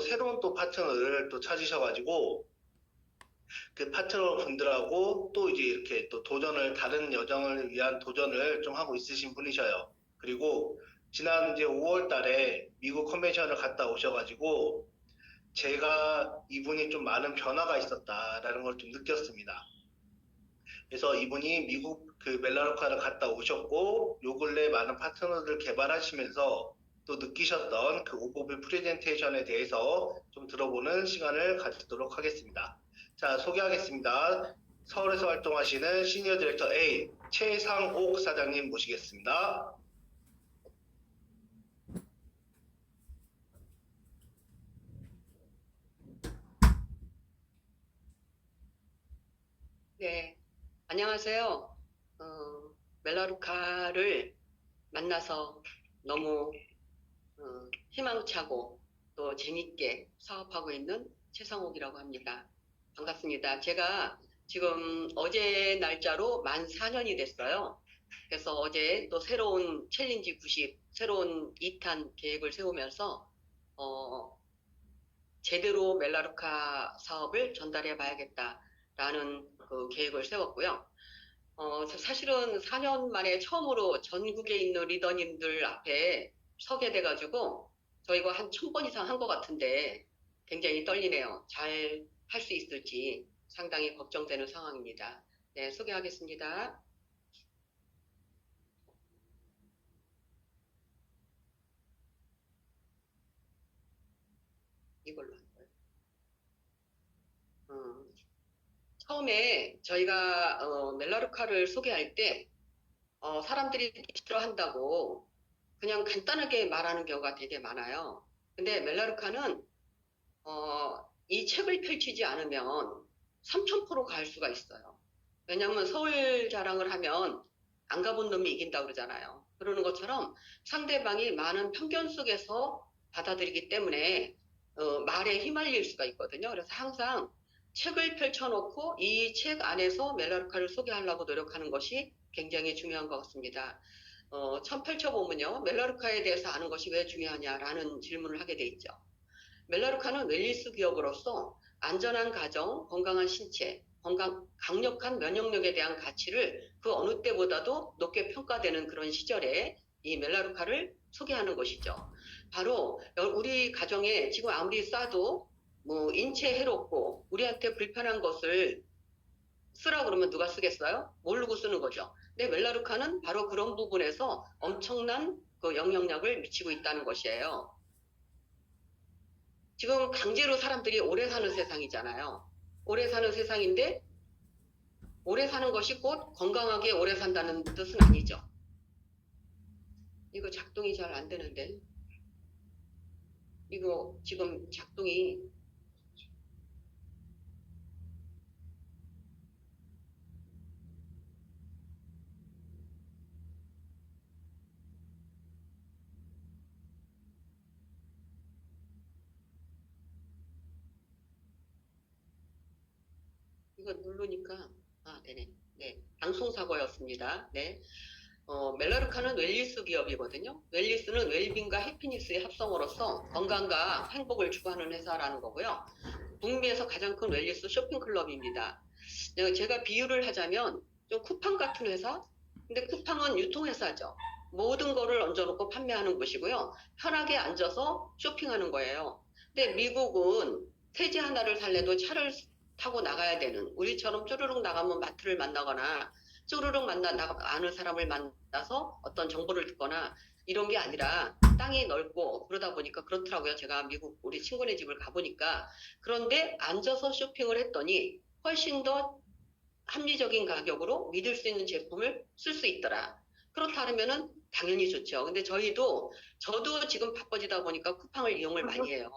새로운 또 파트너를 또 찾으셔가지고 그 파트너 분들하고 또 이제 이렇게 또 도전을 다른 여정을 위한 도전을 좀 하고 있으신 분이셔요. 그리고 지난 이제 5월 달에 미국 컨벤션을 갔다 오셔가지고 제가 이분이 좀 많은 변화가 있었다라는 걸 좀 느꼈습니다. 그래서 이분이 미국 그 멜라노카를 갔다 오셨고 요 근래 많은 파트너들을 개발하시면서 또 느끼셨던 그 오버뷰 프레젠테이션에 대해서 좀 들어보는 시간을 가지도록 하겠습니다. 자, 소개하겠습니다. 서울에서 활동하시는 시니어 디렉터 A 최상옥 사장님 모시겠습니다. 네, 안녕하세요. 멜라루카를 만나서 너무 희망차고 또 재밌게 사업하고 있는 최상옥이라고 합니다. 반갑습니다. 제가 지금 어제 날짜로 만 4년이 됐어요. 그래서 어제 또 새로운 챌린지 90, 새로운 2탄 계획을 세우면서 제대로 멜라루카 사업을 전달해 봐야겠다라는 그 계획을 세웠고요. 사실은 4년 만에 처음으로 전국에 있는 리더님들 앞에 서게 돼가지고 저희가 한 1000번 이상 한 것 같은데 굉장히 떨리네요. 잘 할 수 있을지 상당히 걱정되는 상황입니다. 네, 소개하겠습니다. 이걸로 한 거예요. 처음에 저희가 멜라루카를 소개할 때 사람들이 싫어한다고 그냥 간단하게 말하는 경우가 되게 많아요. 근데 멜라루카는 이 책을 펼치지 않으면 3000% 갈 수가 있어요. 왜냐하면 서울 자랑을 하면 안 가본 놈이 이긴다고 그러잖아요. 그러는 것처럼 상대방이 많은 편견 속에서 받아들이기 때문에 말에 휘말릴 수가 있거든요. 그래서 항상 책을 펼쳐놓고 이 책 안에서 멜라루카를 소개하려고 노력하는 것이 굉장히 중요한 것 같습니다. 처음 펼쳐보면요. 멜라루카에 대해서 아는 것이 왜 중요하냐라는 질문을 하게 돼 있죠. 멜라루카는 웰니스 기업으로서 안전한 가정, 건강한 신체, 강력한 면역력에 대한 가치를 그 어느 때보다도 높게 평가되는 그런 시절에 이 멜라루카를 소개하는 것이죠. 바로 우리 가정에 지금 아무리 싸도 뭐 인체 해롭고 우리한테 불편한 것을 쓰라 그러면 누가 쓰겠어요? 모르고 쓰는 거죠. 근데 멜라루카는 바로 그런 부분에서 엄청난 그 영향력을 미치고 있다는 것이에요. 지금 강제로 사람들이 오래 사는 세상이잖아요. 오래 사는 세상인데 오래 사는 것이 곧 건강하게 오래 산다는 뜻은 아니죠. 이거 작동이 잘 안 되는데 이거 지금 작동이 이거 누르니까 되네. 네, 방송사고였습니다. 네. 멜라루카는 웰리스 기업이거든요. 웰리스는 웰빙과 해피니스의 합성어로서 건강과 행복을 추구하는 회사라는 거고요. 북미에서 가장 큰 웰리스 쇼핑클럽입니다. 제가 비유를 하자면 좀 쿠팡 같은 회사? 근데 쿠팡은 유통회사죠. 모든 거를 얹어놓고 판매하는 곳이고요. 편하게 앉아서 쇼핑하는 거예요. 근데 미국은 세제 하나를 살래도 차를 타고 나가야 되는, 우리처럼 쪼르륵 나가면 마트를 만나거나 쪼르륵 아는 사람을 만나서 어떤 정보를 듣거나 이런 게 아니라 땅이 넓고 그러다 보니까 그렇더라고요. 제가 미국 우리 친구네 집을 가보니까. 그런데 앉아서 쇼핑을 했더니 훨씬 더 합리적인 가격으로 믿을 수 있는 제품을 쓸 수 있더라. 그렇다면은 당연히 좋죠. 근데 저도 지금 바빠지다 보니까 쿠팡을 이용을 많이 해요.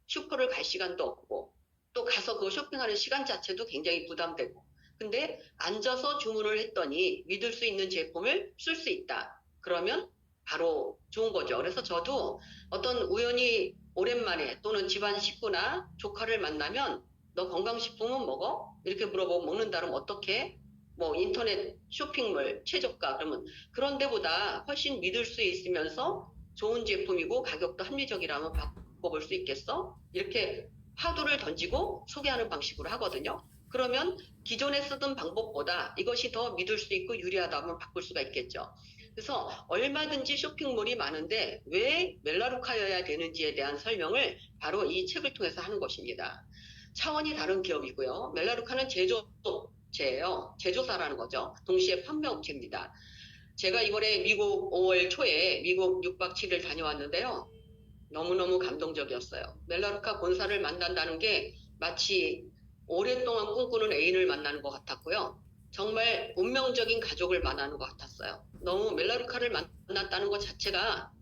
슈퍼를 갈 시간도 없고 또 가서 그 쇼핑하는 시간 자체도 굉장히 부담되고. 근데 앉아서 주문을 했더니 믿을 수 있는 제품을 쓸 수 있다. 그러면 바로 좋은 거죠. 그래서 저도 어떤 우연히 오랜만에 또는 집안 식구나 조카를 만나면 너 건강식품은 먹어? 이렇게 물어보고 먹는다 그러면 어떻게? 뭐 인터넷 쇼핑몰 최저가 그러면 그런 데보다 훨씬 믿을 수 있으면서 좋은 제품이고 가격도 합리적이라면 바꿔볼 수 있겠어? 이렇게 화두를 던지고 소개하는 방식으로 하거든요. 그러면 기존에 쓰던 방법보다 이것이 더 믿을 수 있고 유리하다면 바꿀 수가 있겠죠. 그래서 얼마든지 쇼핑몰이 많은데 왜 멜라루카여야 되는지에 대한 설명을 바로 이 책을 통해서 하는 것입니다. 차원이 다른 기업이고요. 멜라루카는 제조업체예요. 제조사라는 거죠. 동시에 판매업체입니다. 제가 이번에 미국 5월 초에 미국 6박 7일 다녀왔는데요. 너무너무 감동적이었어요. 멜라루카 본사를 만난다는 게 마치 오랫동안 꿈꾸는 애인을 만나는 것 같았고요. 정말 운명적인 가족을 만나는 것 같았어요. 너무 멜라루카를 만났다는 것 자체가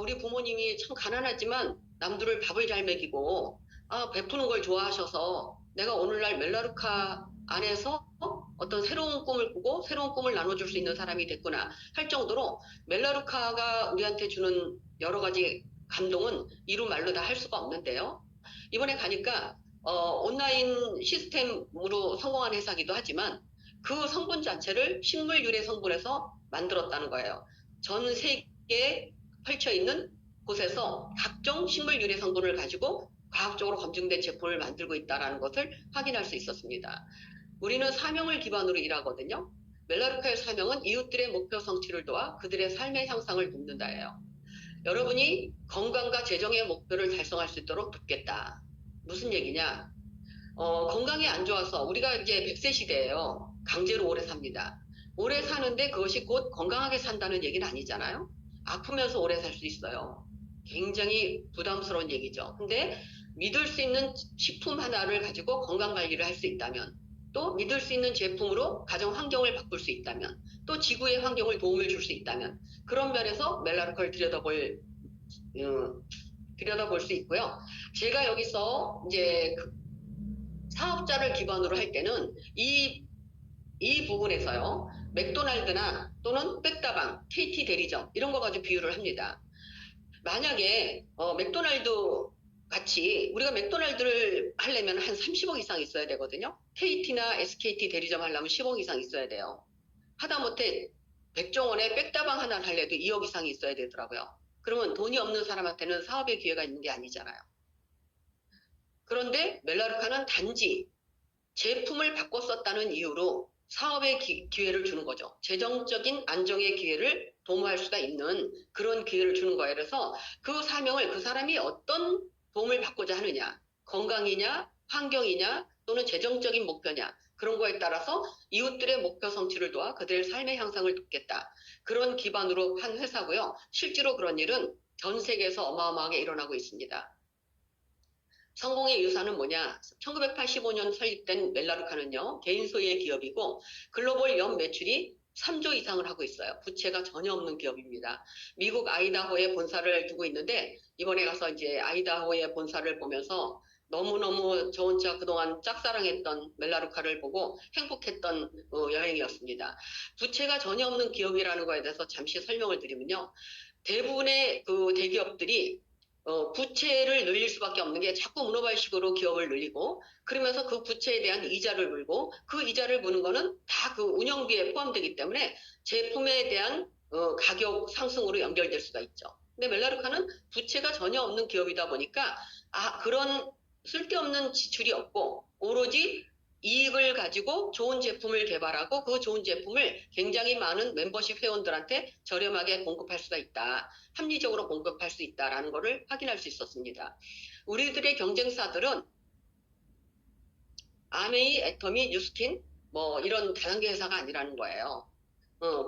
우리 부모님이 참 가난하지만 남들을 밥을 잘 먹이고 베푸는 걸 좋아하셔서 내가 오늘날 멜라루카 안에서 어떤 새로운 꿈을 꾸고 새로운 꿈을 나눠줄 수 있는 사람이 됐구나 할 정도로 멜라루카가 우리한테 주는 여러 가지 감동은 이루 말로 다 할 수가 없는데요. 이번에 가니까 온라인 시스템으로 성공한 회사기도 하지만 그 성분 자체를 식물 유래 성분에서 만들었다는 거예요. 전 세계에 펼쳐 있는 곳에서 각종 식물 유래 성분을 가지고 과학적으로 검증된 제품을 만들고 있다는 것을 확인할 수 있었습니다. 우리는 사명을 기반으로 일하거든요. 멜라루카의 사명은 이웃들의 목표 성취를 도와 그들의 삶의 향상을 돕는다예요. 여러분이 건강과 재정의 목표를 달성할 수 있도록 돕겠다. 무슨 얘기냐? 건강이 안 좋아서 우리가 이제 100세 시대예요. 강제로 오래 삽니다. 오래 사는데 그것이 곧 건강하게 산다는 얘기는 아니잖아요. 아프면서 오래 살 수 있어요. 굉장히 부담스러운 얘기죠. 근데 믿을 수 있는 식품 하나를 가지고 건강 관리를 할 수 있다면, 또 믿을 수 있는 제품으로 가정 환경을 바꿀 수 있다면, 또 지구의 환경을 도움을 줄 수 있다면, 그런 면에서 멜라루카를 들여다볼 수 있고요. 제가 여기서 이제 사업자를 기반으로 할 때는 이 부분에서요. 맥도날드나 또는 백다방, KT 대리점 이런 거 가지고 비유를 합니다. 만약에 맥도날드 같이 우리가 맥도날드를 하려면 한 30억 이상 있어야 되거든요. KT나 SKT 대리점 하려면 10억 이상 있어야 돼요. 하다못해 백종원의 백다방 하나 하려도 2억 이상이 있어야 되더라고요. 그러면 돈이 없는 사람한테는 사업의 기회가 있는 게 아니잖아요. 그런데 멜라루카는 단지 제품을 바꿨었다는 이유로 사업의 기회를 주는 거죠. 재정적인 안정의 기회를 도모할 수가 있는 그런 기회를 주는 거예요. 그래서 그 사명을 그 사람이 어떤 도움을 받고자 하느냐, 건강이냐, 환경이냐, 또는 재정적인 목표냐, 그런 거에 따라서 이웃들의 목표 성취를 도와 그들의 삶의 향상을 돕겠다. 그런 기반으로 한 회사고요. 실제로 그런 일은 전 세계에서 어마어마하게 일어나고 있습니다. 성공의 유산은 뭐냐? 1985년 설립된 멜라루카는요, 개인 소유의 기업이고, 글로벌 연 매출이 3조 이상을 하고 있어요. 부채가 전혀 없는 기업입니다. 미국 아이다호에 본사를 두고 있는데, 이번에 가서 이제 아이다호의 본사를 보면서 너무너무 저 혼자 그동안 짝사랑했던 멜라루카를 보고 행복했던 여행이었습니다. 부채가 전혀 없는 기업이라는 거에 대해서 잠시 설명을 드리면요. 대부분의 그 대기업들이 부채를 늘릴 수밖에 없는 게 자꾸 문어발식으로 기업을 늘리고 그러면서 그 부채에 대한 이자를 물고 그 이자를 무는 거는 다 그 운영비에 포함되기 때문에 제품에 대한 가격 상승으로 연결될 수가 있죠. 근데 멜라루카는 부채가 전혀 없는 기업이다 보니까 그런 쓸데없는 지출이 없고 오로지 이익을 가지고 좋은 제품을 개발하고 그 좋은 제품을 굉장히 많은 멤버십 회원들한테 저렴하게 공급할 수가 있다. 합리적으로 공급할 수 있다라는 것을 확인할 수 있었습니다. 우리들의 경쟁사들은 아메이, 애터미, 뉴스킨 뭐 이런 다단계 회사가 아니라는 거예요.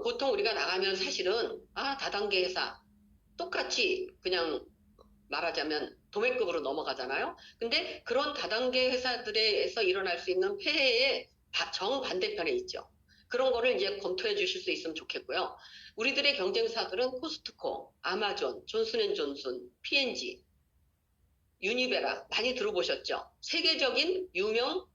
보통 우리가 나가면 사실은 다단계 회사 똑같이 그냥 말하자면 도매급으로 넘어가잖아요. 근데 그런 다단계 회사들에서 일어날 수 있는 폐해의 정반대편에 있죠. 그런 거를 이제 검토해 주실 수 있으면 좋겠고요. 우리들의 경쟁사들은 코스트코, 아마존, 존슨앤존슨, P&G, 유니베라 많이 들어보셨죠? 세계적인 유명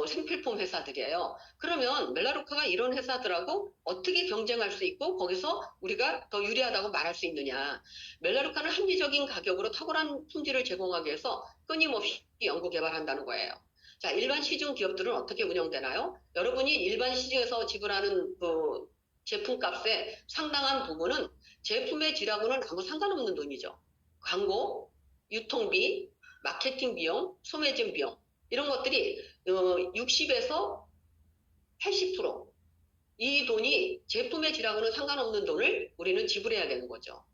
생필품 회사들이에요. 그러면 멜라루카가 이런 회사들하고 어떻게 경쟁할 수 있고 거기서 우리가 더 유리하다고 말할 수 있느냐. 멜라루카는 합리적인 가격으로 탁월한 품질을 제공하기 위해서 끊임없이 연구 개발한다는 거예요. 자, 일반 시중 기업들은 어떻게 운영되나요? 여러분이 일반 시중에서 지불하는 그 제품값의 상당한 부분은 제품의 질하고는 아무 상관없는 돈이죠. 광고, 유통비, 마케팅 비용, 소매점 비용 이런 것들이 60에서 80%. 이 돈이 제품의 질하고는 상관없는 돈을 우리는 지불해야 되는 거죠.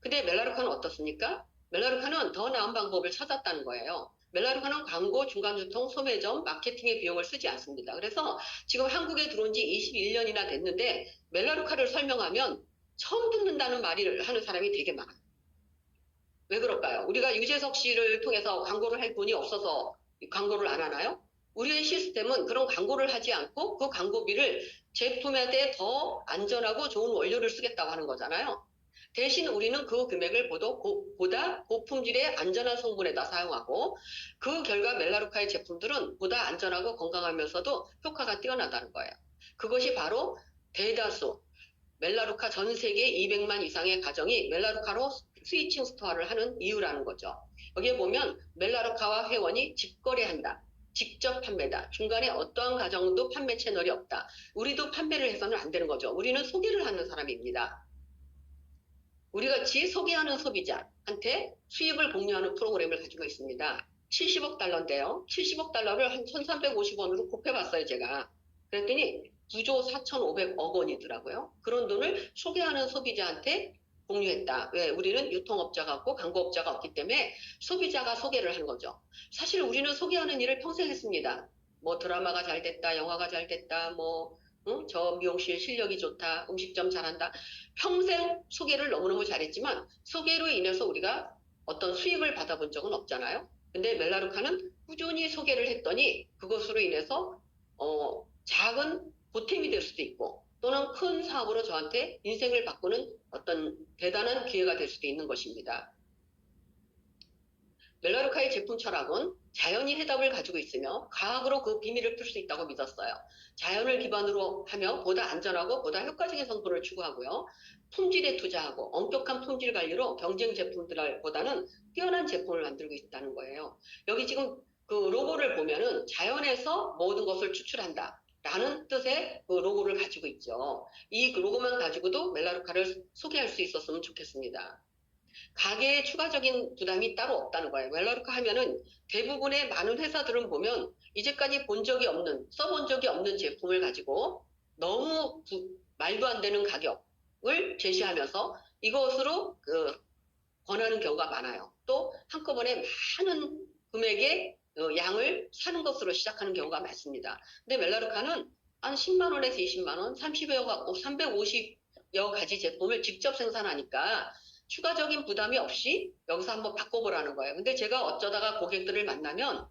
근데 멜라루카는 어떻습니까? 멜라루카는 더 나은 방법을 찾았다는 거예요. 멜라루카는 광고, 중간유통, 소매점, 마케팅의 비용을 쓰지 않습니다. 그래서 지금 한국에 들어온 지 21년이나 됐는데 멜라루카를 설명하면 처음 듣는다는 말을 하는 사람이 되게 많아요. 왜 그럴까요? 우리가 유재석 씨를 통해서 광고를 할 돈이 없어서 광고를 안 하나요? 우리의 시스템은 그런 광고를 하지 않고 그 광고비를 제품에 대해 더 안전하고 좋은 원료를 쓰겠다고 하는 거잖아요. 대신 우리는 그 금액을 보다 고품질의 안전한 성분에다 사용하고 그 결과 멜라루카의 제품들은 보다 안전하고 건강하면서도 효과가 뛰어나다는 거예요. 그것이 바로 대다수 멜라루카 전 세계 200만 이상의 가정이 멜라루카로 스위칭 스토어를 하는 이유라는 거죠. 여기에 보면 멜라루카와 회원이 직거래한다. 직접 판매다. 중간에 어떠한 가정도 판매 채널이 없다. 우리도 판매를 해서는 안 되는 거죠. 우리는 소개를 하는 사람입니다. 우리 같이 소개하는 소비자한테 수익을 공유하는 프로그램을 가지고 있습니다. 70억 달러인데요. 70억 달러를 한 1350원으로 곱해봤어요, 제가. 그랬더니 9조 4,500억 원이더라고요. 그런 돈을 소개하는 소비자한테 공유했다. 왜? 우리는 유통업자가 없고 광고업자가 없기 때문에 소비자가 소개를 하는 거죠. 사실 우리는 소개하는 일을 평생 했습니다. 뭐 드라마가 잘 됐다, 영화가 잘 됐다, 저 미용실 실력이 좋다, 음식점 잘한다. 평생 소개를 너무너무 잘했지만 소개로 인해서 우리가 어떤 수익을 받아본 적은 없잖아요. 근데 멜라루카는 꾸준히 소개를 했더니 그것으로 인해서 작은 보탬이 될 수도 있고 또는 큰 사업으로 저한테 인생을 바꾸는 어떤 대단한 기회가 될 수도 있는 것입니다. 멜라루카의 제품 철학은 자연이 해답을 가지고 있으며 과학으로 그 비밀을 풀 수 있다고 믿었어요. 자연을 기반으로 하며 보다 안전하고 보다 효과적인 성분을 추구하고요. 품질에 투자하고 엄격한 품질 관리로 경쟁 제품들보다는 뛰어난 제품을 만들고 있다는 거예요. 여기 지금 그 로고를 보면은 자연에서 모든 것을 추출한다. 라는 뜻의 그 로고를 가지고 있죠. 이 로고만 가지고도 멜라루카를 소개할 수 있었으면 좋겠습니다. 가게에 추가적인 부담이 따로 없다는 거예요. 멜라루카 하면은 대부분의 많은 회사들은 보면 이제까지 본 적이 없는, 써본 적이 없는 제품을 가지고 너무 말도 안 되는 가격을 제시하면서 이것으로 권하는 경우가 많아요. 또 한꺼번에 많은 금액의 양을 사는 것으로 시작하는 경우가 많습니다. 근데 멜라루카는 한 10만 원에서 20만 원, 350여 가지 제품을 직접 생산하니까 추가적인 부담이 없이 여기서 한번 바꿔보라는 거예요. 근데 제가 어쩌다가 고객들을 만나면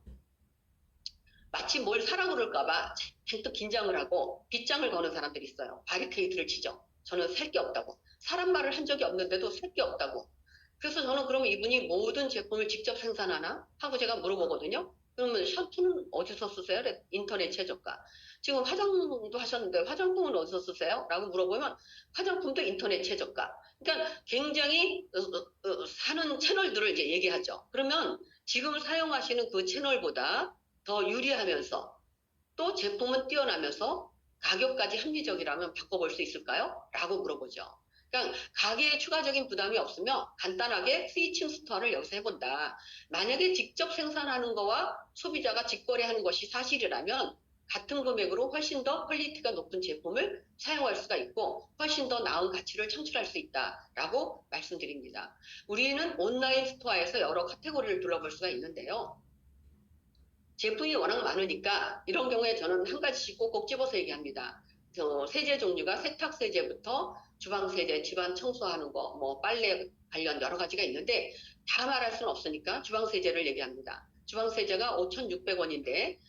마치 뭘 사라 그럴까봐 잔뜩 긴장을 하고 빗장을 거는 사람들이 있어요. 바리케이드를 치죠. 저는 살 게 없다고. 사람 말을 한 적이 없는데도 살 게 없다고. 그래서 저는 그러면 이분이 모든 제품을 직접 생산하나? 하고 제가 물어보거든요. 그러면 샴푸는 어디서 쓰세요? 인터넷 최저가. 지금 화장도 하셨는데 화장품은 어디서 쓰세요? 라고 물어보면 화장품도 인터넷 최저가. 그러니까 굉장히 사는 채널들을 이제 얘기하죠. 그러면 지금 사용하시는 그 채널보다 더 유리하면서 또 제품은 뛰어나면서 가격까지 합리적이라면 바꿔볼 수 있을까요? 라고 물어보죠. 그러니까 가게에 추가적인 부담이 없으며 간단하게 스위칭 스토어를 여기서 해본다. 만약에 직접 생산하는 거와 소비자가 직거래하는 것이 사실이라면 같은 금액으로 훨씬 더 퀄리티가 높은 제품을 사용할 수가 있고 훨씬 더 나은 가치를 창출할 수 있다라고 말씀드립니다. 우리는 온라인 스토어에서 여러 카테고리를 둘러볼 수가 있는데요. 제품이 워낙 많으니까 이런 경우에 저는 한 가지씩 꼭꼭 집어서 얘기합니다. 세제 종류가 세탁세제부터 주방세제, 집안 청소하는 거, 빨래 관련 여러 가지가 있는데 다 말할 수는 없으니까 주방세제를 얘기합니다. 주방세제가 5,600원인데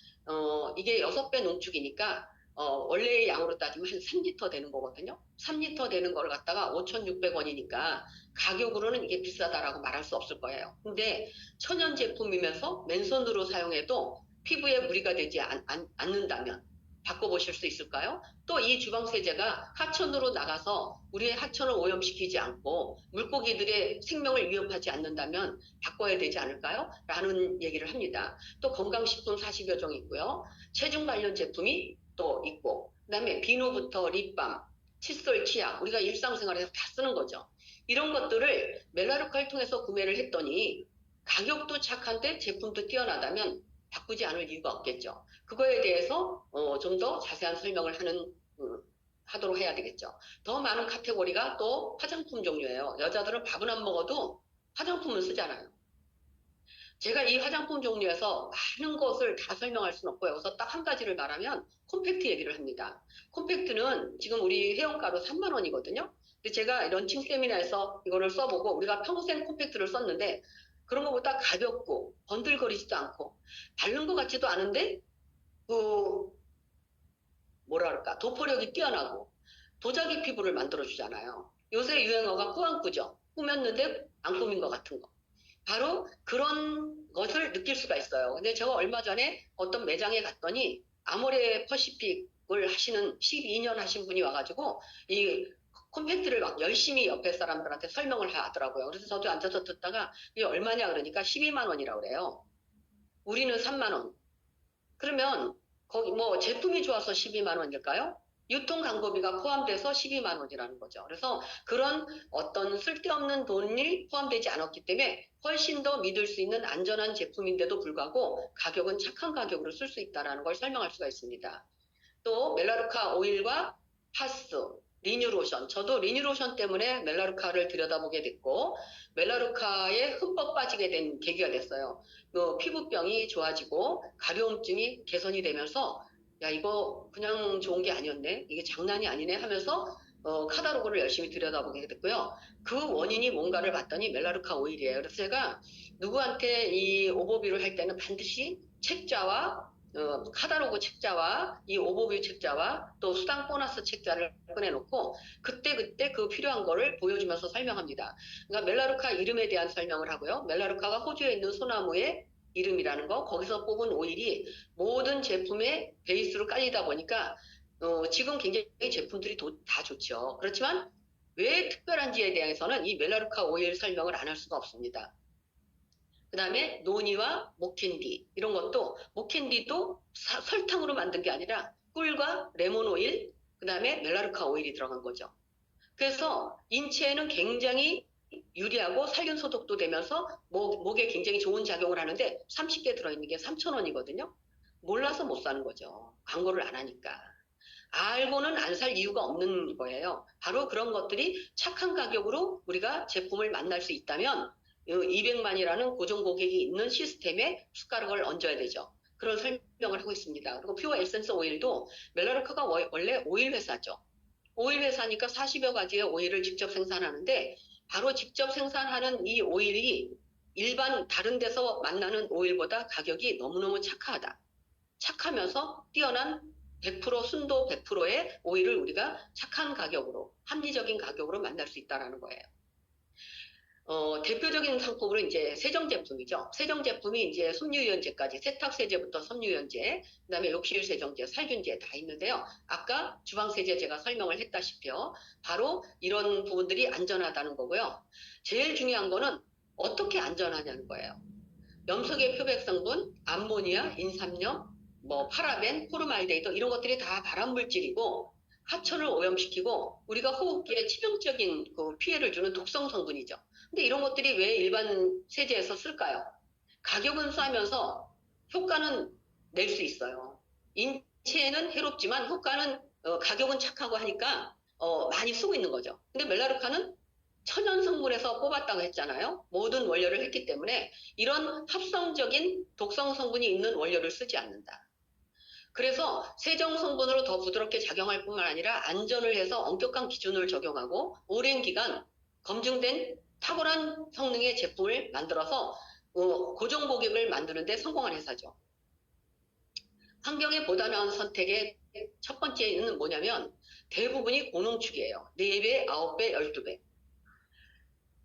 이게 6배 농축이니까 원래의 양으로 따지면 한 3리터 되는 거거든요. 3리터 되는 걸 갖다가 5,600원이니까 가격으로는 이게 비싸다라고 말할 수 없을 거예요. 근데 천연 제품이면서 맨손으로 사용해도 피부에 무리가 되지 않는다면 바꿔보실 수 있을까요? 또 이 주방세제가 하천으로 나가서 우리의 하천을 오염시키지 않고 물고기들의 생명을 위협하지 않는다면 바꿔야 되지 않을까요? 라는 얘기를 합니다. 또 건강식품 40여 종 있고요. 체중 관련 제품이 또 있고 그다음에 비누부터 립밤, 칫솔, 치약 우리가 일상생활에서 다 쓰는 거죠. 이런 것들을 멜라루카를 통해서 구매를 했더니 가격도 착한데 제품도 뛰어나다면 바꾸지 않을 이유가 없겠죠. 그거에 대해서 좀 더 자세한 설명을 하도록 해야 되겠죠. 더 많은 카테고리가 또 화장품 종류예요. 여자들은 밥은 안 먹어도 화장품을 쓰잖아요. 제가 이 화장품 종류에서 많은 것을 다 설명할 수는 없고요. 여기서 딱 한 가지를 말하면 콤팩트 얘기를 합니다. 콤팩트는 지금 우리 회원가로 3만 원이거든요. 근데 제가 런칭 세미나에서 이거를 써보고 우리가 평생 콤팩트를 썼는데 그런 것보다 가볍고 번들거리지도 않고 바른 것 같지도 않은데 그 뭐라 그럴까 도포력이 뛰어나고 도자기 피부를 만들어주잖아요. 요새 유행어가 꾸안꾸죠. 꾸몄는데 안 꾸민 것 같은 거. 바로 그런 것을 느낄 수가 있어요. 근데 제가 얼마 전에 어떤 매장에 갔더니 아모레 퍼시픽을 하시는 12년 하신 분이 와가지고 이 콤팩트를 막 열심히 옆에 사람들한테 설명을 하더라고요. 그래서 저도 앉아서 듣다가 이게 얼마냐 그러니까 12만 원이라고 그래요. 우리는 3만 원. 그러면 거기 뭐 제품이 좋아서 12만 원일까요? 유통 광고비가 포함돼서 12만 원이라는 거죠. 그래서 그런 어떤 쓸데없는 돈이 포함되지 않았기 때문에 훨씬 더 믿을 수 있는 안전한 제품인데도 불구하고 가격은 착한 가격으로 쓸 수 있다는 걸 설명할 수가 있습니다. 또 멜라루카 오일과 파스, 리뉴로션. 저도 리뉴로션 때문에 멜라루카를 들여다보게 됐고 멜라루카에 흠뻑 빠지게 된 계기가 됐어요. 피부병이 좋아지고 가려움증이 개선이 되면서 야 이거 그냥 좋은 게 아니었네. 이게 장난이 아니네 하면서 카다로그를 열심히 들여다보게 됐고요. 그 원인이 뭔가를 봤더니 멜라루카 오일이에요. 그래서 제가 누구한테 이 오버뷰를 할 때는 반드시 책자와 카다로그 책자와 이 오버뷰 책자와 또 수당 보너스 책자를 꺼내놓고 그때그때 그 필요한 거를 보여주면서 설명합니다. 그러니까 멜라루카 이름에 대한 설명을 하고요. 멜라루카가 호주에 있는 소나무의 이름이라는 거, 거기서 뽑은 오일이 모든 제품의 베이스로 깔리다 보니까 지금 굉장히 제품들이 다 좋죠. 그렇지만 왜 특별한지에 대해서는 이 멜라루카 오일 설명을 안 할 수가 없습니다. 그 다음에 노니와 목캔디 이런 것도 목캔디도 설탕으로 만든 게 아니라 꿀과 레몬 오일 그 다음에 멜라루카 오일이 들어간 거죠. 그래서 인체에는 굉장히 유리하고 살균 소독도 되면서 목에 굉장히 좋은 작용을 하는데 30개 들어있는 게 3,000원이거든요. 몰라서 못 사는 거죠. 광고를 안 하니까. 알고는 안 살 이유가 없는 거예요. 바로 그런 것들이 착한 가격으로 우리가 제품을 만날 수 있다면 200만이라는 고정 고객이 있는 시스템에 숟가락을 얹어야 되죠. 그런 설명을 하고 있습니다. 그리고 퓨어 에센스 오일도 멜라루카가 원래 오일 회사죠. 오일 회사니까 40여 가지의 오일을 직접 생산하는데 바로 직접 생산하는 이 오일이 일반 다른 데서 만나는 오일보다 가격이 너무너무 착하다. 착하면서 뛰어난 100% 순도 100%의 오일을 우리가 착한 가격으로 합리적인 가격으로 만날 수 있다는 거예요. 대표적인 상품으로 이제 세정 제품이죠. 세정 제품이 이제 섬유유연제까지 세탁 세제부터 섬유유연제, 그다음에 욕실 세정제, 살균제 다 있는데요. 아까 주방 세제 제가 설명을 했다시피요. 바로 이런 부분들이 안전하다는 거고요. 제일 중요한 거는 어떻게 안전하냐는 거예요. 염색의 표백 성분, 암모니아, 인삼염, 뭐 파라벤, 포르말데이드 이런 것들이 다 발암 물질이고 하천을 오염시키고 우리가 호흡기에 치명적인 그 피해를 주는 독성 성분이죠. 근데 이런 것들이 왜 일반 세제에서 쓸까요? 가격은 싸면서 효과는 낼 수 있어요. 인체에는 해롭지만 효과는 가격은 착하고 하니까 많이 쓰고 있는 거죠. 근데 멜라루카는 천연 성분에서 뽑았다고 했잖아요. 모든 원료를 했기 때문에 이런 합성적인 독성 성분이 있는 원료를 쓰지 않는다. 그래서 세정 성분으로 더 부드럽게 작용할 뿐만 아니라 안전을 해서 엄격한 기준을 적용하고 오랜 기간 검증된 탁월한 성능의 제품을 만들어서 고정 고객을 만드는 데 성공한 회사죠. 환경에 보다 나은 선택의 첫 번째는 뭐냐면 대부분이 고농축이에요. 4배, 9배, 12배.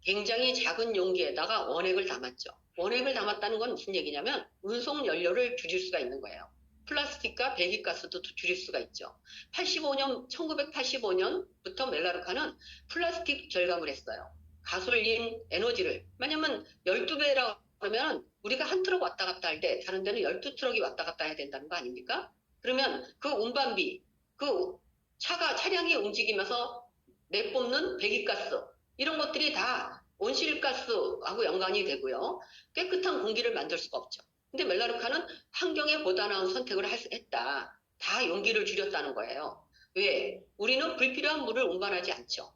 굉장히 작은 용기에다가 원액을 담았죠. 원액을 담았다는 건 무슨 얘기냐면 운송 연료를 줄일 수가 있는 거예요. 플라스틱과 배기가스도 줄일 수가 있죠. 1985년부터 멜라루카는 플라스틱 절감을 했어요. 가솔린 에너지를 왜냐면 12배라고 그러면 우리가 한 트럭 왔다 갔다 할 때 다른 데는 12트럭이 왔다 갔다 해야 된다는 거 아닙니까? 그러면 그 운반비, 그 차량이 움직이면서 내뿜는 배기가스 이런 것들이 다 온실가스하고 연관이 되고요. 깨끗한 공기를 만들 수가 없죠. 근데 멜라루카는 환경에 보다 나은 선택을 했다. 다 용기를 줄였다는 거예요. 왜? 우리는 불필요한 물을 운반하지 않죠.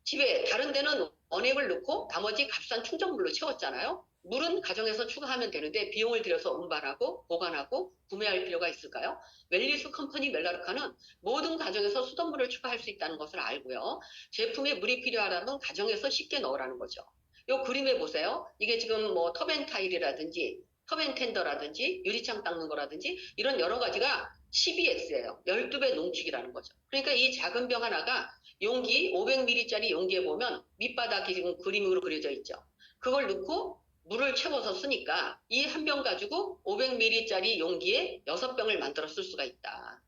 집에 다른 데는 원액을 넣고 나머지 값싼 충전물로 채웠잖아요. 물은 가정에서 추가하면 되는데 비용을 들여서 운반하고 보관하고 구매할 필요가 있을까요? 웰리스 컴퍼니 멜라루카는 모든 가정에서 수돗물을 추가할 수 있다는 것을 알고요. 제품에 물이 필요하다면 가정에서 쉽게 넣으라는 거죠. 이 그림에 보세요. 이게 지금 뭐 터벤타일이라든지 터벤텐더라든지 유리창 닦는 거라든지 이런 여러 가지가 12X예요. 12배 농축이라는 거죠. 그러니까 이 작은 병 하나가 용기 500ml짜리 용기에 보면 밑바닥이 지금 그림으로 그려져 있죠. 그걸 넣고 물을 채워서 쓰니까 이 한 병 가지고 500ml짜리 용기에 6병을 만들어 쓸 수가 있다.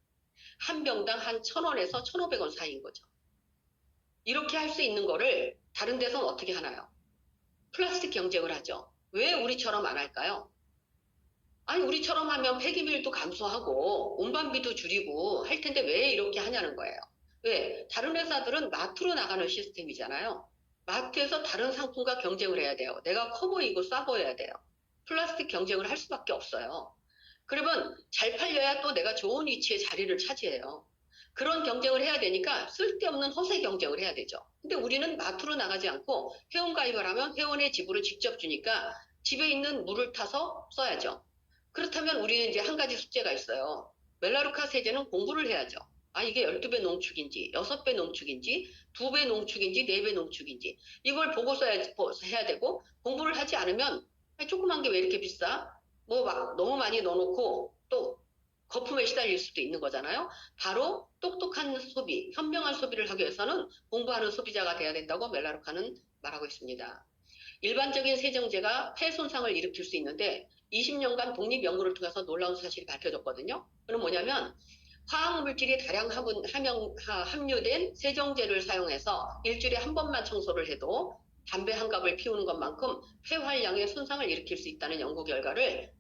한 병당 한 1,000원에서 1,500원 사이인 거죠. 이렇게 할 수 있는 거를 다른 데서는 어떻게 하나요? 플라스틱 경쟁을 하죠. 왜 우리처럼 안 할까요? 아니 우리처럼 하면 폐기물도 감소하고 운반비도 줄이고 할 텐데 왜 이렇게 하냐는 거예요. 왜? 다른 회사들은 마트로 나가는 시스템이잖아요. 마트에서 다른 상품과 경쟁을 해야 돼요. 내가 커 보이고 싸 보여야 돼요. 플라스틱 경쟁을 할 수밖에 없어요. 그러면 잘 팔려야 또 내가 좋은 위치에 자리를 차지해요. 그런 경쟁을 해야 되니까 쓸데없는 허세 경쟁을 해야 되죠. 근데 우리는 마트로 나가지 않고 회원가입을 하면 회원의 지불을 직접 주니까 집에 있는 물을 타서 써야죠. 그렇다면 우리는 이제 한 가지 숙제가 있어요. 멜라루카 세제는 공부를 해야죠. 아, 이게 12배 농축인지, 6배 농축인지, 2배 농축인지, 4배 농축인지, 이걸 보고 해야 되고, 공부를 하지 않으면, 조그만 게 왜 이렇게 비싸? 뭐 막 너무 많이 넣어놓고, 또 거품에 시달릴 수도 있는 거잖아요. 바로 똑똑한 소비, 현명한 소비를 하기 위해서는 공부하는 소비자가 돼야 된다고 멜라루카는 말하고 있습니다. 일반적인 세정제가 폐 손상을 일으킬 수 있는데 20년간 독립 연구를 통해서 놀라운 사실이 밝혀졌거든요. 그건 뭐냐면 화학물질이 다량 함유된 세정제를 사용해서 일주일에 한 번만 청소를 해도 담배 한 갑을 피우는 것만큼 폐활량에 손상을 일으킬 수 있다는 연구 결과를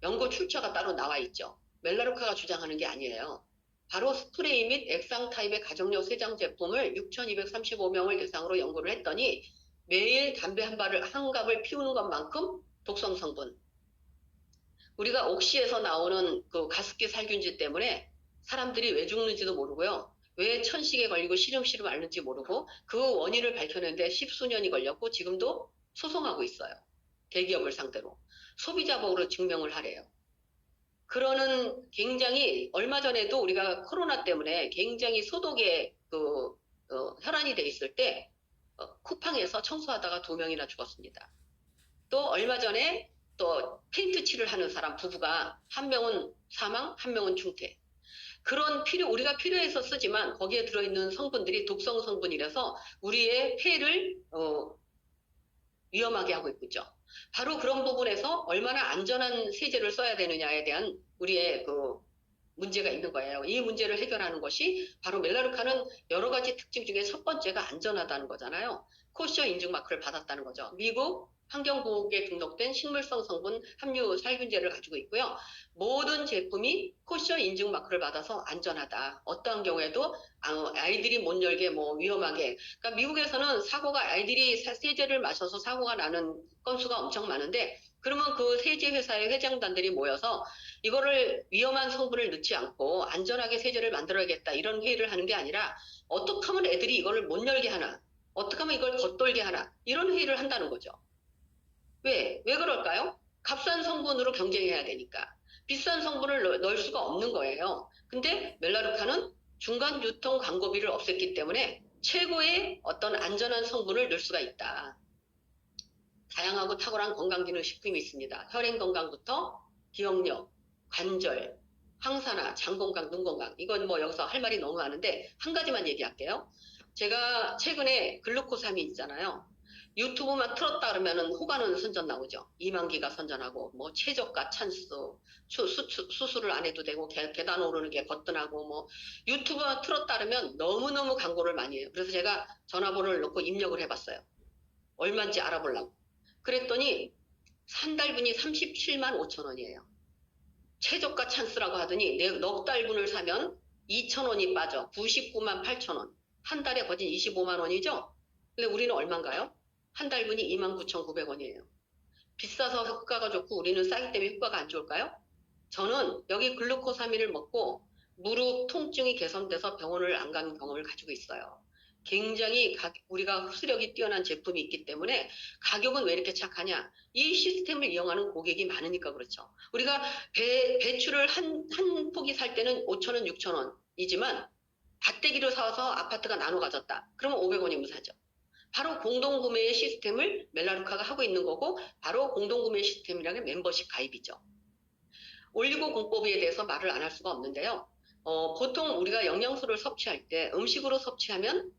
연구 출처가 따로 나와 있죠. 멜라루카가 주장하는 게 아니에요. 바로 스프레이 및 액상 타입의 가정용 세정 제품을 6,235명을 대상으로 연구를 했더니 매일 담배 한 갑을 피우는 것만큼 독성 성분. 우리가 옥시에서 나오는 그 가습기 살균제 때문에 사람들이 왜 죽는지도 모르고요. 왜 천식에 걸리고 시름시름 앓는지 모르고 그 원인을 밝혀내는데 십수년이 걸렸고 지금도 소송하고 있어요. 대기업을 상대로. 소비자복으로 증명을 하래요. 그러는 굉장히 얼마 전에도 우리가 코로나 때문에 굉장히 소독에 혈안이 돼 있을 때 쿠팡에서 청소하다가 2명이나 죽었습니다. 또 얼마 전에 또 페인트 칠을 하는 사람 부부가 한 명은 사망, 한 명은 중퇴. 그런 우리가 필요해서 쓰지만 거기에 들어있는 성분들이 독성 성분이라서 우리의 폐를 위험하게 하고 있죠. 바로 그런 부분에서 얼마나 안전한 세제를 써야 되느냐에 대한 우리의 문제가 있는 거예요. 이 문제를 해결하는 것이 바로 멜라루카는 여러 가지 특징 중에 첫 번째가 안전하다는 거잖아요. 코시어 인증 마크를 받았다는 거죠. 미국 환경보호국에 등록된 식물성 성분 함유 살균제를 가지고 있고요. 모든 제품이 코시어 인증 마크를 받아서 안전하다. 어떠한 경우에도 아이들이 못 열게 위험하게. 그러니까 미국에서는 아이들이 세제를 마셔서 사고가 나는 건수가 엄청 많은데 그러면 그 세제 회사의 회장단들이 모여서 이거를 위험한 성분을 넣지 않고 안전하게 세제를 만들어야겠다 이런 회의를 하는 게 아니라 어떻게 하면 애들이 이거를 못 열게 하나 어떻게 하면 이걸 겉돌게 하나 이런 회의를 한다는 거죠. 왜 그럴까요? 값싼 성분으로 경쟁해야 되니까 비싼 성분을 넣을 수가 없는 거예요. 근데 멜라루카는 중간 유통 광고비를 없앴기 때문에 최고의 어떤 안전한 성분을 넣을 수가 있다. 다양하고 탁월한 건강기능식품이 있습니다. 혈행 건강부터 기억력, 관절, 항산화, 장 건강, 눈 건강. 이건 여기서 할 말이 너무 많은데 한 가지만 얘기할게요. 제가 최근에 글루코사민 있잖아요. 유튜브만 틀었다 그러면은 호가는 선전 나오죠. 이만기가 선전하고 최저가 찬스, 수술을 안 해도 되고 계단 오르는 게 거뜬하고 유튜브만 틀었다 그러면 너무너무 광고를 많이 해요. 그래서 제가 전화번호를 넣고 입력을 해봤어요. 얼마인지 알아보려고. 그랬더니 한 달분이 37만 5천 원이에요. 최저가 찬스라고 하더니 넉 달분을 사면 2천 원이 빠져 99만 8천 원. 한 달에 거진 25만 원이죠. 근데 우리는 얼마인가요? 한 달분이 29,900원이에요. 비싸서 효과가 좋고 우리는 싸기 때문에 효과가 안 좋을까요? 저는 여기 글루코사민을 먹고 무릎 통증이 개선돼서 병원을 안 가는 경험을 가지고 있어요. 굉장히 우리가 흡수력이 뛰어난 제품이 있기 때문에 가격은 왜 이렇게 착하냐? 이 시스템을 이용하는 고객이 많으니까 그렇죠. 우리가 배추를 한 포기 살 때는 5,000원, 6,000원이지만 밭대기로 사서 아파트가 나눠 가졌다. 그러면 500원이면 사죠. 바로 공동구매의 시스템을 멜라루카가 하고 있는 거고 바로 공동구매 시스템이라는 게 멤버십 가입이죠. 올리고 공법에 대해서 말을 안 할 수가 없는데요. 보통 우리가 영양소를 섭취할 때 음식으로 섭취하면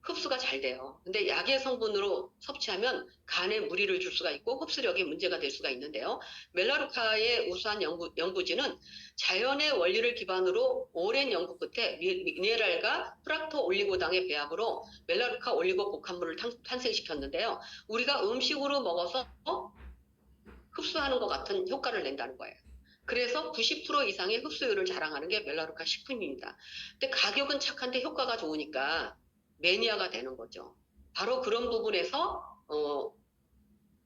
흡수가 잘 돼요. 근데 약의 성분으로 섭취하면 간에 무리를 줄 수가 있고 흡수력에 문제가 될 수가 있는데요. 멜라루카의 우수한 연구진은 자연의 원리를 기반으로 오랜 연구 끝에 미네랄과 프락토 올리고당의 배합으로 멜라루카 올리고 복합물을 탄생시켰는데요. 우리가 음식으로 먹어서 흡수하는 것 같은 효과를 낸다는 거예요. 그래서 90% 이상의 흡수율을 자랑하는 게 멜라루카 식품입니다. 근데 가격은 착한데 효과가 좋으니까 매니아가 되는 거죠. 바로 그런 부분에서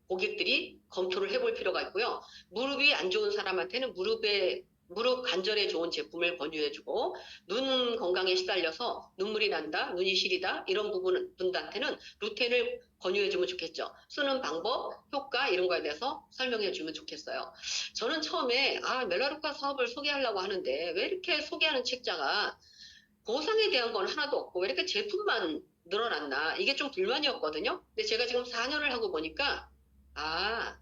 고객들이 검토를 해볼 필요가 있고요. 무릎이 안 좋은 사람한테는 무릎 관절에 좋은 제품을 권유해주고 눈 건강에 시달려서 눈물이 난다, 눈이 시리다 이런 분들한테는 루텐을 권유해주면 좋겠죠. 쓰는 방법, 효과 이런 거에 대해서 설명해주면 좋겠어요. 저는 처음에 멜라루카 사업을 소개하려고 하는데 왜 이렇게 소개하는 책자가 보상에 대한 건 하나도 없고 왜 이렇게 제품만 늘어났나 이게 좀 불만이었거든요. 근데 제가 지금 4년을 하고 보니까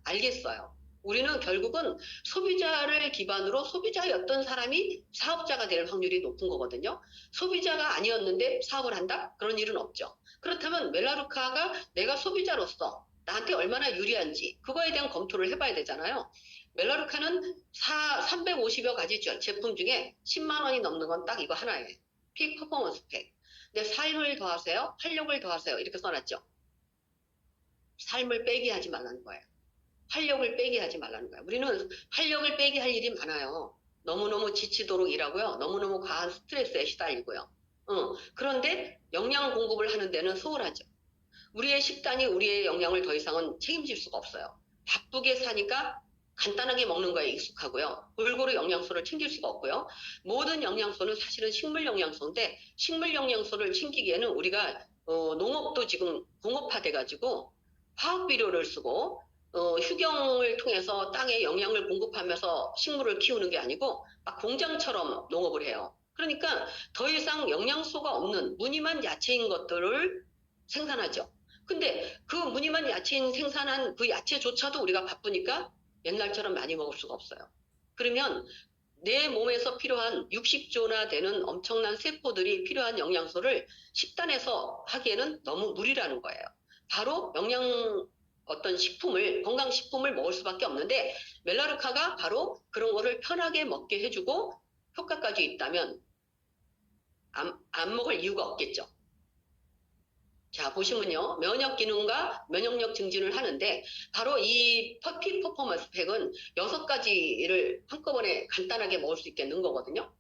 알겠어요. 우리는 결국은 소비자를 기반으로 소비자였던 사람이 사업자가 될 확률이 높은 거거든요. 소비자가 아니었는데 사업을 한다? 그런 일은 없죠. 그렇다면 멜라루카가 내가 소비자로서 나한테 얼마나 유리한지 그거에 대한 검토를 해봐야 되잖아요. 멜라루카는 350여 가지 제품 중에 10만 원이 넘는 건 딱 이거 하나예요. 픽 퍼포먼스 팩. 근데 삶을 더하세요, 활력을 더하세요 이렇게 써놨죠. 삶을 빼게 하지 말라는 거예요. 활력을 빼게 하지 말라는 거예요. 우리는 활력을 빼게 할 일이 많아요. 너무너무 지치도록 일하고요. 너무너무 과한 스트레스에 시달리고요. 그런데 영양 공급을 하는 데는 소홀하죠. 우리의 식단이 우리의 영양을 더 이상은 책임질 수가 없어요. 바쁘게 사니까 간단하게 먹는 거에 익숙하고요. 골고루 영양소를 챙길 수가 없고요. 모든 영양소는 사실은 식물 영양소인데 식물 영양소를 챙기기에는 우리가 농업도 지금 공업화돼가지고 화학 비료를 쓰고 휴경을 통해서 땅에 영양을 공급하면서 식물을 키우는 게 아니고 막 공장처럼 농업을 해요. 그러니까 더 이상 영양소가 없는 무늬만 야채인 것들을 생산하죠. 근데 그 무늬만 야채인 생산한 그 야채조차도 우리가 바쁘니까 옛날처럼 많이 먹을 수가 없어요. 그러면 내 몸에서 필요한 60조나 되는 엄청난 세포들이 필요한 영양소를 식단에서 하기에는 너무 무리라는 거예요. 바로 어떤 건강식품을 먹을 수밖에 없는데 멜라루카가 바로 그런 거를 편하게 먹게 해주고 효과까지 있다면 안 먹을 이유가 없겠죠. 자, 보시면요. 면역 기능과 면역력 증진을 하는데 바로 이 픽 퍼포먼스 팩은 6가지를 한꺼번에 간단하게 먹을 수 있게 넣은 거거든요.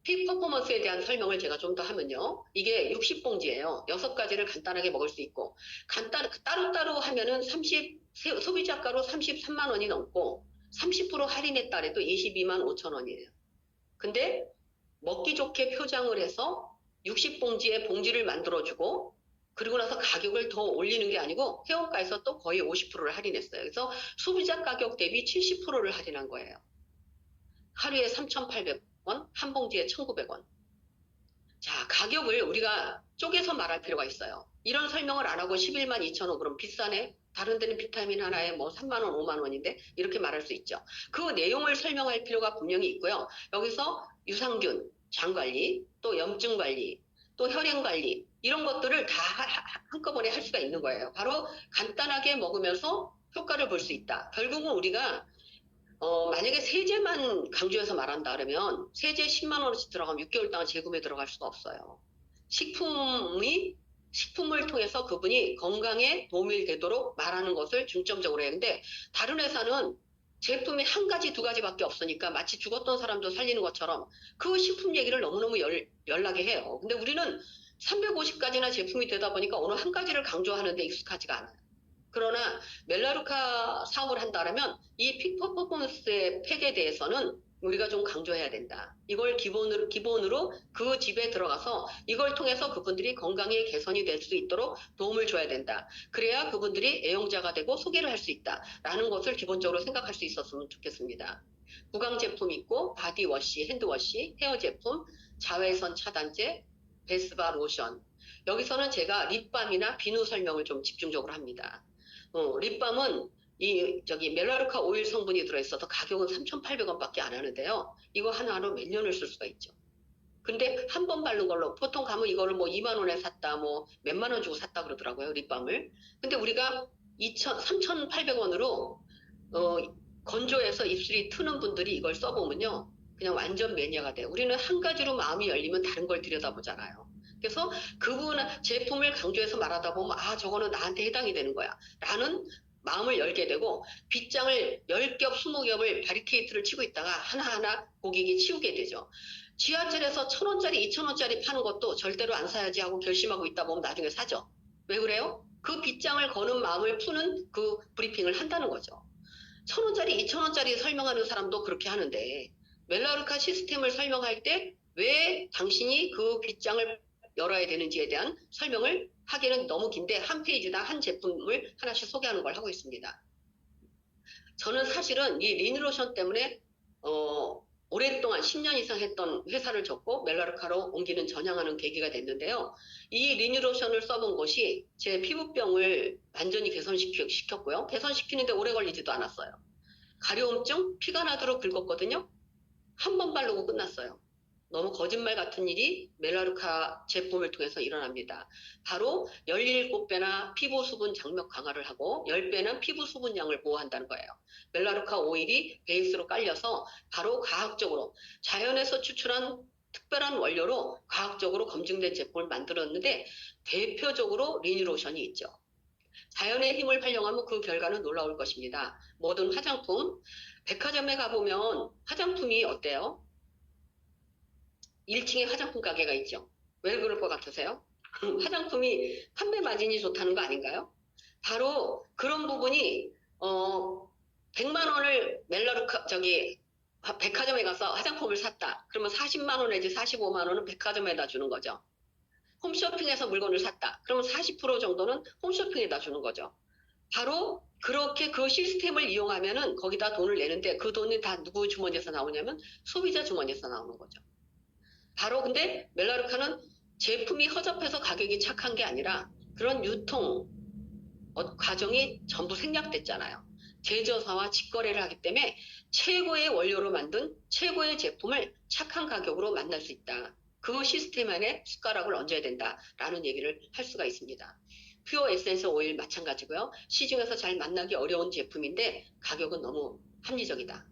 픽 퍼포먼스에 대한 설명을 제가 좀 더 하면요. 이게 60봉지예요. 6가지를 간단하게 먹을 수 있고 따로따로 하면은 소비자가로 33만 원이 넘고 30% 할인에 따라도 22만 5천 원이에요. 근데 먹기 좋게 표장을 해서 60봉지에 봉지를 만들어주고 그리고 나서 가격을 더 올리는 게 아니고 회원가에서 또 거의 50%를 할인했어요. 그래서 소비자 가격 대비 70%를 할인한 거예요. 하루에 3,800원, 한 봉지에 1,900원. 자, 가격을 우리가 쪼개서 말할 필요가 있어요. 이런 설명을 안 하고 11만 2천 원 그럼 비싸네? 다른 데는 비타민 하나에 뭐 3만 원, 5만 원인데 이렇게 말할 수 있죠. 그 내용을 설명할 필요가 분명히 있고요. 여기서 유산균, 장관리, 또 염증 관리, 또 혈행 관리 이런 것들을 다 한꺼번에 할 수가 있는 거예요. 바로 간단하게 먹으면서 효과를 볼 수 있다. 결국은 우리가 만약에 세제만 강조해서 말한다 그러면 세제 10만 원어치 들어가면 6개월 동안 재구매 들어갈 수가 없어요. 식품을 통해서 그분이 건강에 도움이 되도록 말하는 것을 중점적으로 해요. 근데 다른 회사는 제품이 한 가지, 두 가지밖에 없으니까 마치 죽었던 사람도 살리는 것처럼 그 식품 얘기를 너무너무 열나게 해요. 근데 우리는 350가지나 제품이 되다 보니까 어느 한 가지를 강조하는데 익숙하지가 않아요. 그러나 멜라루카 사업을 한다면 이 픽퍼포먼스의 팩에 대해서는 우리가 좀 강조해야 된다. 이걸 기본으로 그 집에 들어가서 이걸 통해서 그분들이 건강의 개선이 될 수 있도록 도움을 줘야 된다. 그래야 그분들이 애용자가 되고 소개를 할 수 있다라는 것을 기본적으로 생각할 수 있었으면 좋겠습니다. 구강 제품 있고 바디워시, 핸드워시, 헤어 제품, 자외선 차단제, 베스바 로션. 여기서는 제가 립밤이나 비누 설명을 좀 집중적으로 합니다. 립밤은 멜라루카 오일 성분이 들어있어서 가격은 3,800원밖에 안 하는데요. 이거 하나로 몇 년을 쓸 수가 있죠. 근데 한 번 바른 걸로 보통 가면 이거를 뭐 2만 원에 샀다, 뭐 몇만 원 주고 샀다 그러더라고요, 립밤을. 근데 우리가 3,800원으로 건조해서 입술이 트는 분들이 이걸 써보면요, 그냥 완전 매니아가 돼요. 우리는 한 가지로 마음이 열리면 다른 걸 들여다보잖아요. 그래서 그분 제품을 강조해서 말하다 보면 저거는 나한테 해당이 되는 거야 라는 마음을 열게 되고, 빗장을 10겹, 20겹을 바리케이트를 치고 있다가 하나하나 고객이 치우게 되죠. 지하철에서 1,000원짜리, 2,000원짜리 파는 것도 절대로 안 사야지 하고 결심하고 있다 보면 나중에 사죠. 왜 그래요? 그 빗장을 거는 마음을 푸는 그 브리핑을 한다는 거죠. 1,000원짜리, 2,000원짜리 설명하는 사람도 그렇게 하는데, 멜라루카 시스템을 설명할 때 왜 당신이 그 빗장을 열어야 되는지에 대한 설명을 하기는 너무 긴데, 한 페이지당 한 제품을 하나씩 소개하는 걸 하고 있습니다. 저는 사실은 이 리누로션 때문에 오랫동안 10년 이상 했던 회사를 접고 멜라루카로 옮기는 전향하는 계기가 됐는데요. 이 리뉴로션을 써본 것이 제 피부병을 완전히 개선시켰고요. 개선시키는데 오래 걸리지도 않았어요. 가려움증, 피가 나도록 긁었거든요. 한 번 바르고 끝났어요. 너무 거짓말 같은 일이 멜라루카 제품을 통해서 일어납니다. 바로 17배나 피부 수분 장벽 강화를 하고 10배는 피부 수분량을 보호한다는 거예요. 멜라루카 오일이 베이스로 깔려서 바로 과학적으로 자연에서 추출한 특별한 원료로 과학적으로 검증된 제품을 만들었는데, 대표적으로 리뉴로션이 있죠. 자연의 힘을 활용하면 그 결과는 놀라울 것입니다. 모든 화장품, 백화점에 가보면 화장품이 어때요? 1층에 화장품 가게가 있죠. 왜 그럴 것 같으세요? 화장품이 판매 마진이 좋다는 거 아닌가요? 바로 그런 부분이 100만 원을 백화점에 가서 화장품을 샀다. 그러면 40만 원 내지 45만 원은 백화점에다 주는 거죠. 홈쇼핑에서 물건을 샀다. 그러면 40% 정도는 홈쇼핑에다 주는 거죠. 바로 그렇게 그 시스템을 이용하면은 거기다 돈을 내는데, 그 돈이 다 누구 주머니에서 나오냐면 소비자 주머니에서 나오는 거죠. 바로 근데 멜라루카는 제품이 허접해서 가격이 착한 게 아니라 그런 유통 과정이 전부 생략됐잖아요. 제조사와 직거래를 하기 때문에 최고의 원료로 만든 최고의 제품을 착한 가격으로 만날 수 있다. 그 시스템 안에 숟가락을 얹어야 된다라는 얘기를 할 수가 있습니다. 퓨어 에센스 오일 마찬가지고요. 시중에서 잘 만나기 어려운 제품인데 가격은 너무 합리적이다.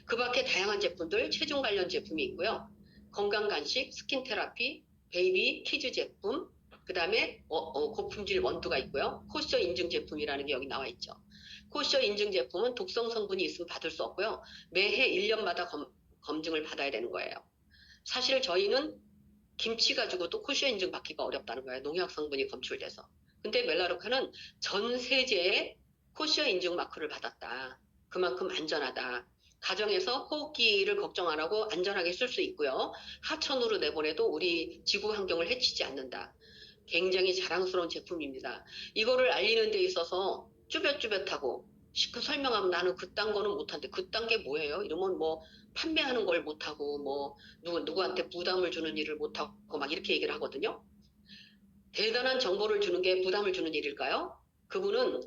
그 밖에 다양한 제품들, 체중 관련 제품이 있고요. 건강 간식, 스킨 테라피, 베이비, 키즈 제품, 그 다음에 고품질 원두가 있고요. 코시어 인증 제품이라는 게 여기 나와 있죠. 코시어 인증 제품은 독성 성분이 있으면 받을 수 없고요. 매해 1년마다 검증을 받아야 되는 거예요. 사실 저희는 김치 가지고도 코시어 인증 받기가 어렵다는 거예요. 농약 성분이 검출돼서. 근데 멜라루카는 전 세계에 코시어 인증 마크를 받았다. 그만큼 안전하다. 가정에서 호흡기를 걱정 안 하고 안전하게 쓸 수 있고요. 하천으로 내보내도 우리 지구 환경을 해치지 않는다. 굉장히 자랑스러운 제품입니다. 이거를 알리는 데 있어서 쭈뼛쭈뼛하고 그 설명하면 나는 그딴 거는 못하는데, 그딴 게 뭐예요? 이러면 뭐 판매하는 걸 못하고 뭐 누구한테 부담을 주는 일을 못하고 막 이렇게 얘기를 하거든요. 대단한 정보를 주는 게 부담을 주는 일일까요? 그분은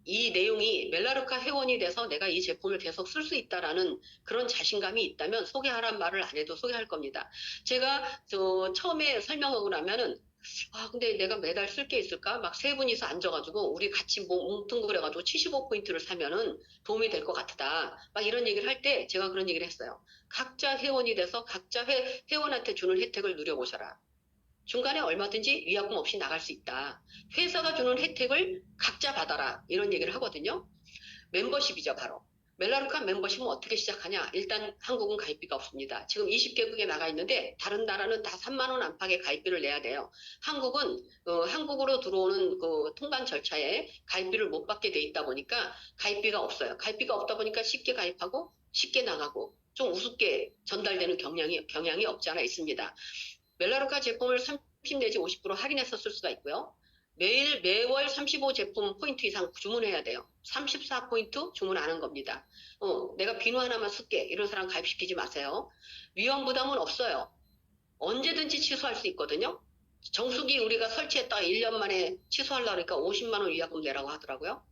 이 내용이 멜라루카 회원이 돼서 내가 이 제품을 계속 쓸 수 있다라는 그런 자신감이 있다면 소개하란 말을 안 해도 소개할 겁니다. 제가 처음에 설명하고 나면은 근데 내가 매달 쓸 게 있을까? 막 세 분이서 앉아가지고 우리 같이 뭐 뭉뚱그려가지고 75포인트를 사면은 도움이 될 것 같다. 막 이런 얘기를 할 때 제가 그런 얘기를 했어요. 각자 회원이 돼서 각자 회원한테 주는 혜택을 누려보셔라. 중간에 얼마든지 위약금 없이 나갈 수 있다. 회사가 주는 혜택을 각자 받아라. 이런 얘기를 하거든요. 멤버십이죠, 바로. 멜라루카 멤버십은 어떻게 시작하냐? 일단 한국은 가입비가 없습니다. 지금 20개국에 나가 있는데 다른 나라는 다 3만 원 안팎의 가입비를 내야 돼요. 한국은 한국으로 들어오는 그 통관 절차에 가입비를 못 받게 돼 있다 보니까 가입비가 없어요. 가입비가 없다 보니까 쉽게 가입하고 쉽게 나가고 좀 우습게 전달되는 경향이 없지 않아 있습니다. 멜라루카 제품을 30 내지 50% 할인해서 쓸 수가 있고요. 매월 35 제품 포인트 이상 주문해야 돼요. 34포인트 주문 안 한 겁니다. 내가 비누 하나만 쓸게. 이런 사람 가입시키지 마세요. 위험 부담은 없어요. 언제든지 취소할 수 있거든요. 정수기 우리가 설치했다가 1년 만에 취소하려고 하니까 50만 원 위약금 내라고 하더라고요.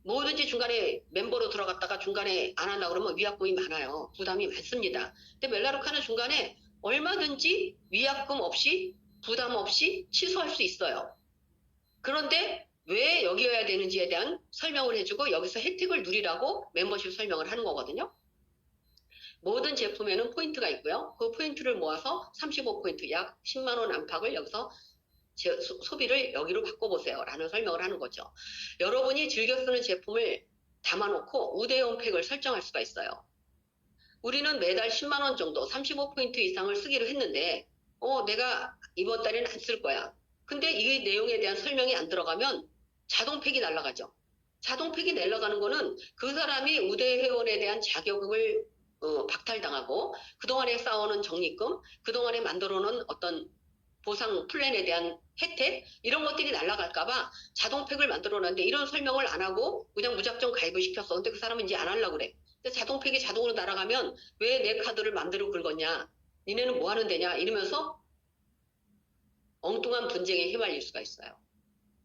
뭐든지 중간에 멤버로 들어갔다가 중간에 안 한다 그러면 위약금이 많아요. 부담이 많습니다. 근데 멜라루카는 중간에 얼마든지 위약금 없이 부담 없이 취소할 수 있어요. 그런데 왜 여기여야 되는지에 대한 설명을 해주고 여기서 혜택을 누리라고 멤버십 설명을 하는 거거든요. 모든 제품에는 포인트가 있고요. 그 포인트를 모아서 35포인트 약 10만 원 안팎을 여기서 소비를 여기로 바꿔보세요 라는 설명을 하는 거죠. 여러분이 즐겨 쓰는 제품을 담아놓고 우대용 팩을 설정할 수가 있어요. 우리는 매달 10만 원 정도 35포인트 이상을 쓰기로 했는데 내가 이번 달에는 안 쓸 거야. 근데 이 내용에 대한 설명이 안 들어가면 자동팩이 날아가죠. 자동팩이 날아가는 거는 그 사람이 우대 회원에 대한 자격을 박탈당하고 그동안에 쌓아오는 적립금, 그동안에 만들어 놓은 어떤 보상 플랜에 대한 혜택 이런 것들이 날아갈까봐 자동팩을 만들어 놨는데 이런 설명을 안 하고 그냥 무작정 가입을 시켰어. 근데 그 사람은 이제 안 하려고 그래. 근데 자동팩이 자동으로 날아가면 왜 내 카드를 맘대로 긁었냐? 니네는 뭐 하는 데냐? 이러면서 엉뚱한 분쟁에 휘말릴 수가 있어요.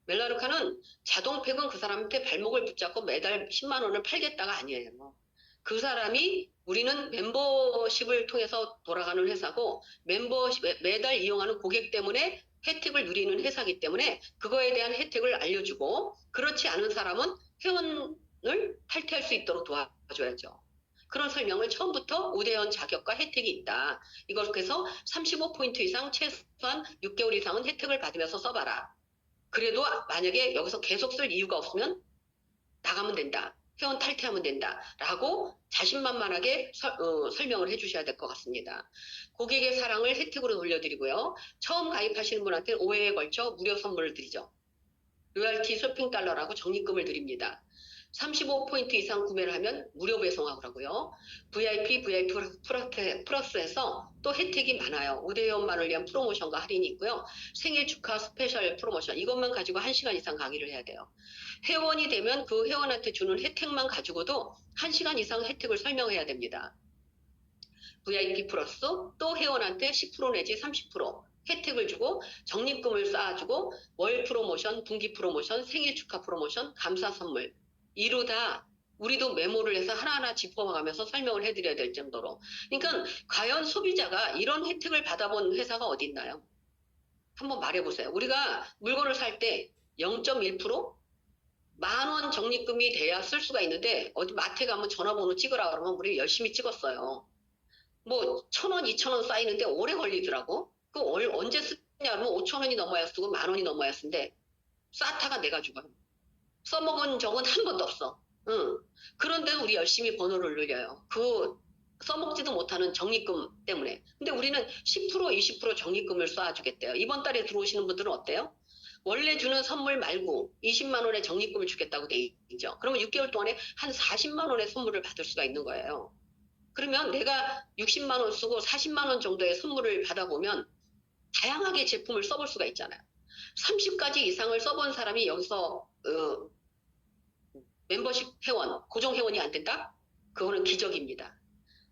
멜라루카는 자동팩은 그 사람한테 발목을 붙잡고 매달 10만 원을 팔겠다가 아니에요. 그 사람이 우리는 멤버십을 통해서 돌아가는 회사고 매달 이용하는 고객 때문에 혜택을 누리는 회사이기 때문에 그거에 대한 혜택을 알려주고 그렇지 않은 사람은 회원을 탈퇴할 수 있도록 도와줘야죠. 그런 설명을 처음부터 우대원 자격과 혜택이 있다. 이걸 그래서 35포인트 이상 최소한 6개월 이상은 혜택을 받으면서 써봐라. 그래도 만약에 여기서 계속 쓸 이유가 없으면 나가면 된다. 회원 탈퇴하면 된다. 라고 자신만만하게 설명을 해주셔야 될 것 같습니다. 고객의 사랑을 혜택으로 돌려드리고요. 처음 가입하시는 분한테 5회에 걸쳐 무료 선물을 드리죠. 로열티 쇼핑 달러라고 적립금을 드립니다. 35포인트 이상 구매를 하면 무료 배송하고 그러고요. VIP 플러스에서 또 혜택이 많아요. 우대회원만을 위한 프로모션과 할인이 있고요. 생일 축하 스페셜 프로모션 이것만 가지고 1시간 이상 강의를 해야 돼요. 회원이 되면 그 회원한테 주는 혜택만 가지고도 1시간 이상 혜택을 설명해야 됩니다. VIP 플러스 또 회원한테 10% 내지 30% 혜택을 주고 적립금을 쌓아주고 월 프로모션, 분기 프로모션, 생일 축하 프로모션, 감사 선물 이루다 우리도 메모를 해서 하나하나 짚어가면서 설명을 해드려야 될 정도로. 그러니까 과연 소비자가 이런 혜택을 받아본 회사가 어디 있나요? 한번 말해보세요. 우리가 물건을 살 때 0.1%? 10,000원 적립금이 돼야 쓸 수가 있는데 어디 마트에 가면 전화번호 찍으라 그러면 우리 열심히 찍었어요. 뭐 1,000원, 2,000원 쌓이는데 오래 걸리더라고. 그 언제 쓰냐 그러면 5,000원이 넘어야 쓰고 10,000원이 넘어야 쓰는데 싸타가 내가 죽어요. 써먹은 적은 한 번도 없어. 응. 그런데 우리 열심히 번호를 늘려요. 그 써먹지도 못하는 적립금 때문에. 근데 우리는 10%, 20% 적립금을 쏴주겠대요. 이번 달에 들어오시는 분들은 어때요? 원래 주는 선물 말고 20만 원의 적립금을 주겠다고 돼 있죠. 그러면 6개월 동안에 한 40만 원의 선물을 받을 수가 있는 거예요. 그러면 내가 60만 원 쓰고 40만 원 정도의 선물을 받아보면 다양하게 제품을 써볼 수가 있잖아요. 30가지 이상을 써본 사람이 여기서 멤버십 회원, 고정 회원이 안 된다? 그거는 기적입니다.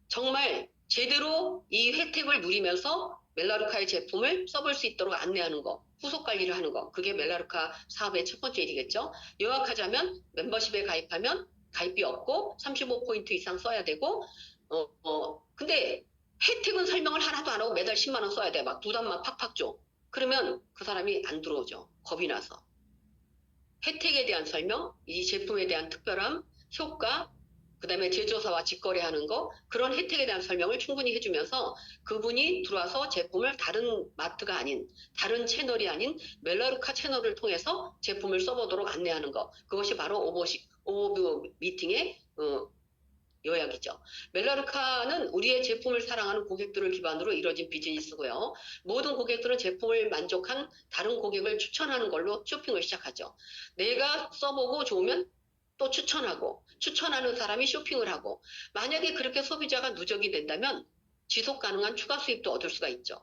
정말 제대로 이 혜택을 누리면서 멜라루카의 제품을 써볼 수 있도록 안내하는 거, 후속 관리를 하는 거, 그게 멜라루카 사업의 첫 번째 일이겠죠. 요약하자면 멤버십에 가입하면 가입비 없고 35포인트 이상 써야 되고 근데 혜택은 설명을 하나도 안 하고 매달 10만 원 써야 돼. 막 부담만 팍팍 줘. 그러면 그 사람이 안 들어오죠. 겁이 나서. 혜택에 대한 설명, 이 제품에 대한 특별함, 효과, 그 다음에 제조사와 직거래하는 거, 그런 혜택에 대한 설명을 충분히 해주면서 그분이 들어와서 제품을 다른 마트가 아닌, 다른 채널이 아닌 멜라루카 채널을 통해서 제품을 써보도록 안내하는 거. 그것이 바로 오버 미팅의 요약이죠. 멜라루카는 우리의 제품을 사랑하는 고객들을 기반으로 이루어진 비즈니스고요. 모든 고객들은 제품을 만족한 다른 고객을 추천하는 걸로 쇼핑을 시작하죠. 내가 써보고 좋으면 또 추천하고, 추천하는 사람이 쇼핑을 하고, 만약에 그렇게 소비자가 누적이 된다면 지속 가능한 추가 수입도 얻을 수가 있죠.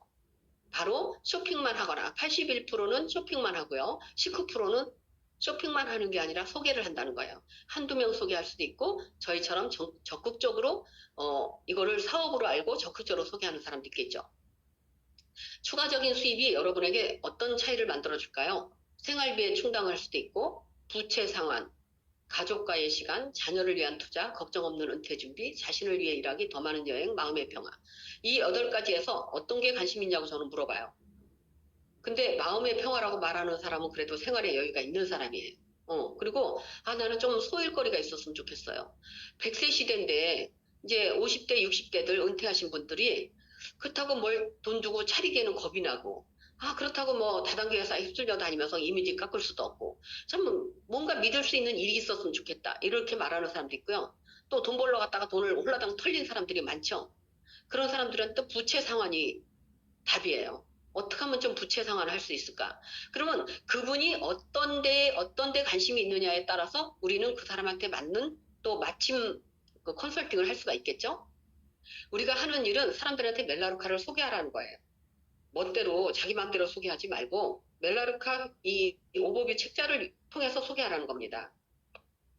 바로 쇼핑만 하거나 81%는 쇼핑만 하고요. 19%는 쇼핑만 하는 게 아니라 소개를 한다는 거예요. 한두 명 소개할 수도 있고 저희처럼 적극적으로 이거를 사업으로 알고 적극적으로 소개하는 사람도 있겠죠. 추가적인 수입이 여러분에게 어떤 차이를 만들어 줄까요? 생활비에 충당할 수도 있고 부채 상환, 가족과의 시간, 자녀를 위한 투자, 걱정 없는 은퇴 준비, 자신을 위해 일하기, 더 많은 여행, 마음의 평화. 이 8가지에서 어떤 게 관심 있냐고 저는 물어봐요. 근데 마음의 평화라고 말하는 사람은 그래도 생활에 여유가 있는 사람이에요. 그리고 나는 좀 소일거리가 있었으면 좋겠어요. 100세 시대인데 이제 50대, 60대들 은퇴하신 분들이 그렇다고 뭘 돈 주고 차리기에는 겁이 나고 그렇다고 뭐 다단계 회사에 휩쓸려 다니면서 이미지 깎을 수도 없고 참 뭔가 믿을 수 있는 일이 있었으면 좋겠다. 이렇게 말하는 사람도 있고요. 또 돈 벌러 갔다가 돈을 홀라당 털린 사람들이 많죠. 그런 사람들은 또 부채 상환이 답이에요. 어떻게 하면 좀 부채 상환을 할 수 있을까? 그러면 그분이 어떤 데 관심이 있느냐에 따라서 우리는 그 사람한테 맞는 또 마침 그 컨설팅을 할 수가 있겠죠? 우리가 하는 일은 사람들한테 멜라루카를 소개하라는 거예요. 멋대로 자기 마음대로 소개하지 말고 멜라루카 이 오버뷰 책자를 통해서 소개하라는 겁니다.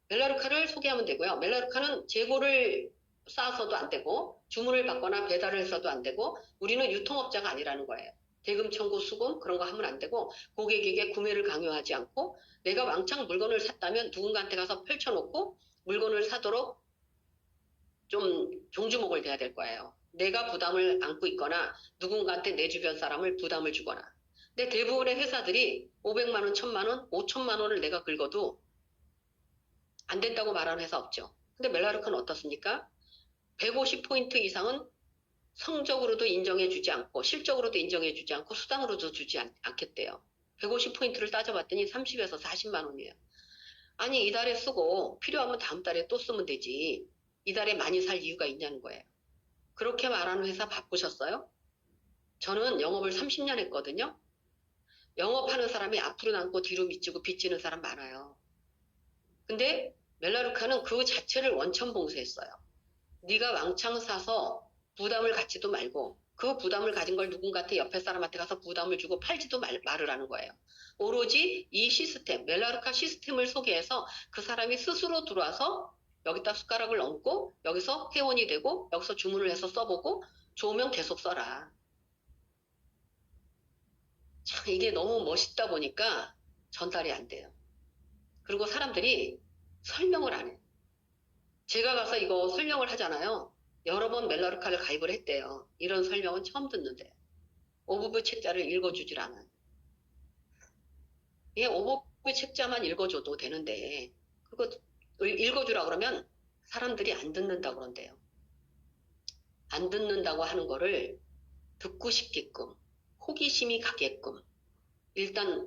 멜라루카를 소개하면 되고요. 멜라루카는 재고를 쌓아서도 안 되고 주문을 받거나 배달을 해서도 안 되고 우리는 유통업자가 아니라는 거예요. 대금 청구 수금 그런 거 하면 안 되고 고객에게 구매를 강요하지 않고 내가 왕창 물건을 샀다면 누군가한테 가서 펼쳐놓고 물건을 사도록 좀 종주목을 돼야 될 거예요. 내가 부담을 안고 있거나 누군가한테 내 주변 사람을 부담을 주거나. 근데 대부분의 회사들이 500만 원, 1000만 원, 5천만 원을 내가 긁어도 안 된다고 말하는 회사 없죠. 근데 멜라루카는 어떻습니까? 150포인트 이상은 성적으로도 인정해주지 않고 실적으로도 인정해주지 않고 수당으로도 주지 않겠대요. 150포인트를 따져봤더니 30에서 40만 원이에요. 아니 이달에 쓰고 필요하면 다음 달에 또 쓰면 되지. 이달에 많이 살 이유가 있냐는 거예요. 그렇게 말하는 회사 바쁘셨어요? 저는 영업을 30년 했거든요. 영업하는 사람이 앞으로 남고 뒤로 미치고 빚지는 사람 많아요. 근데 멜라루카는 그 자체를 원천봉쇄했어요. 네가 왕창 사서 부담을 갖지도 말고 그 부담을 가진 걸 누군가한테 옆에 사람한테 가서 부담을 주고 팔지도 말을 하는 거예요. 오로지 이 시스템, 멜라루카 시스템을 소개해서 그 사람이 스스로 들어와서 여기다 숟가락을 얹고 여기서 회원이 되고 여기서 주문을 해서 써보고 좋으면 계속 써라. 참 이게 너무 멋있다 보니까 전달이 안 돼요. 그리고 사람들이 설명을 안 해요. 제가 가서 이거 설명을 하잖아요. 여러 번 멜라루카를 가입을 했대요. 이런 설명은 처음 듣는데 오버뷰 책자를 읽어주질 않아요. 이게 오버뷰 책자만 읽어줘도 되는데 그거 읽어주라 그러면 사람들이 안 듣는다고 그런대요. 안 듣는다고 하는 거를 듣고 싶게끔 호기심이 가게끔 일단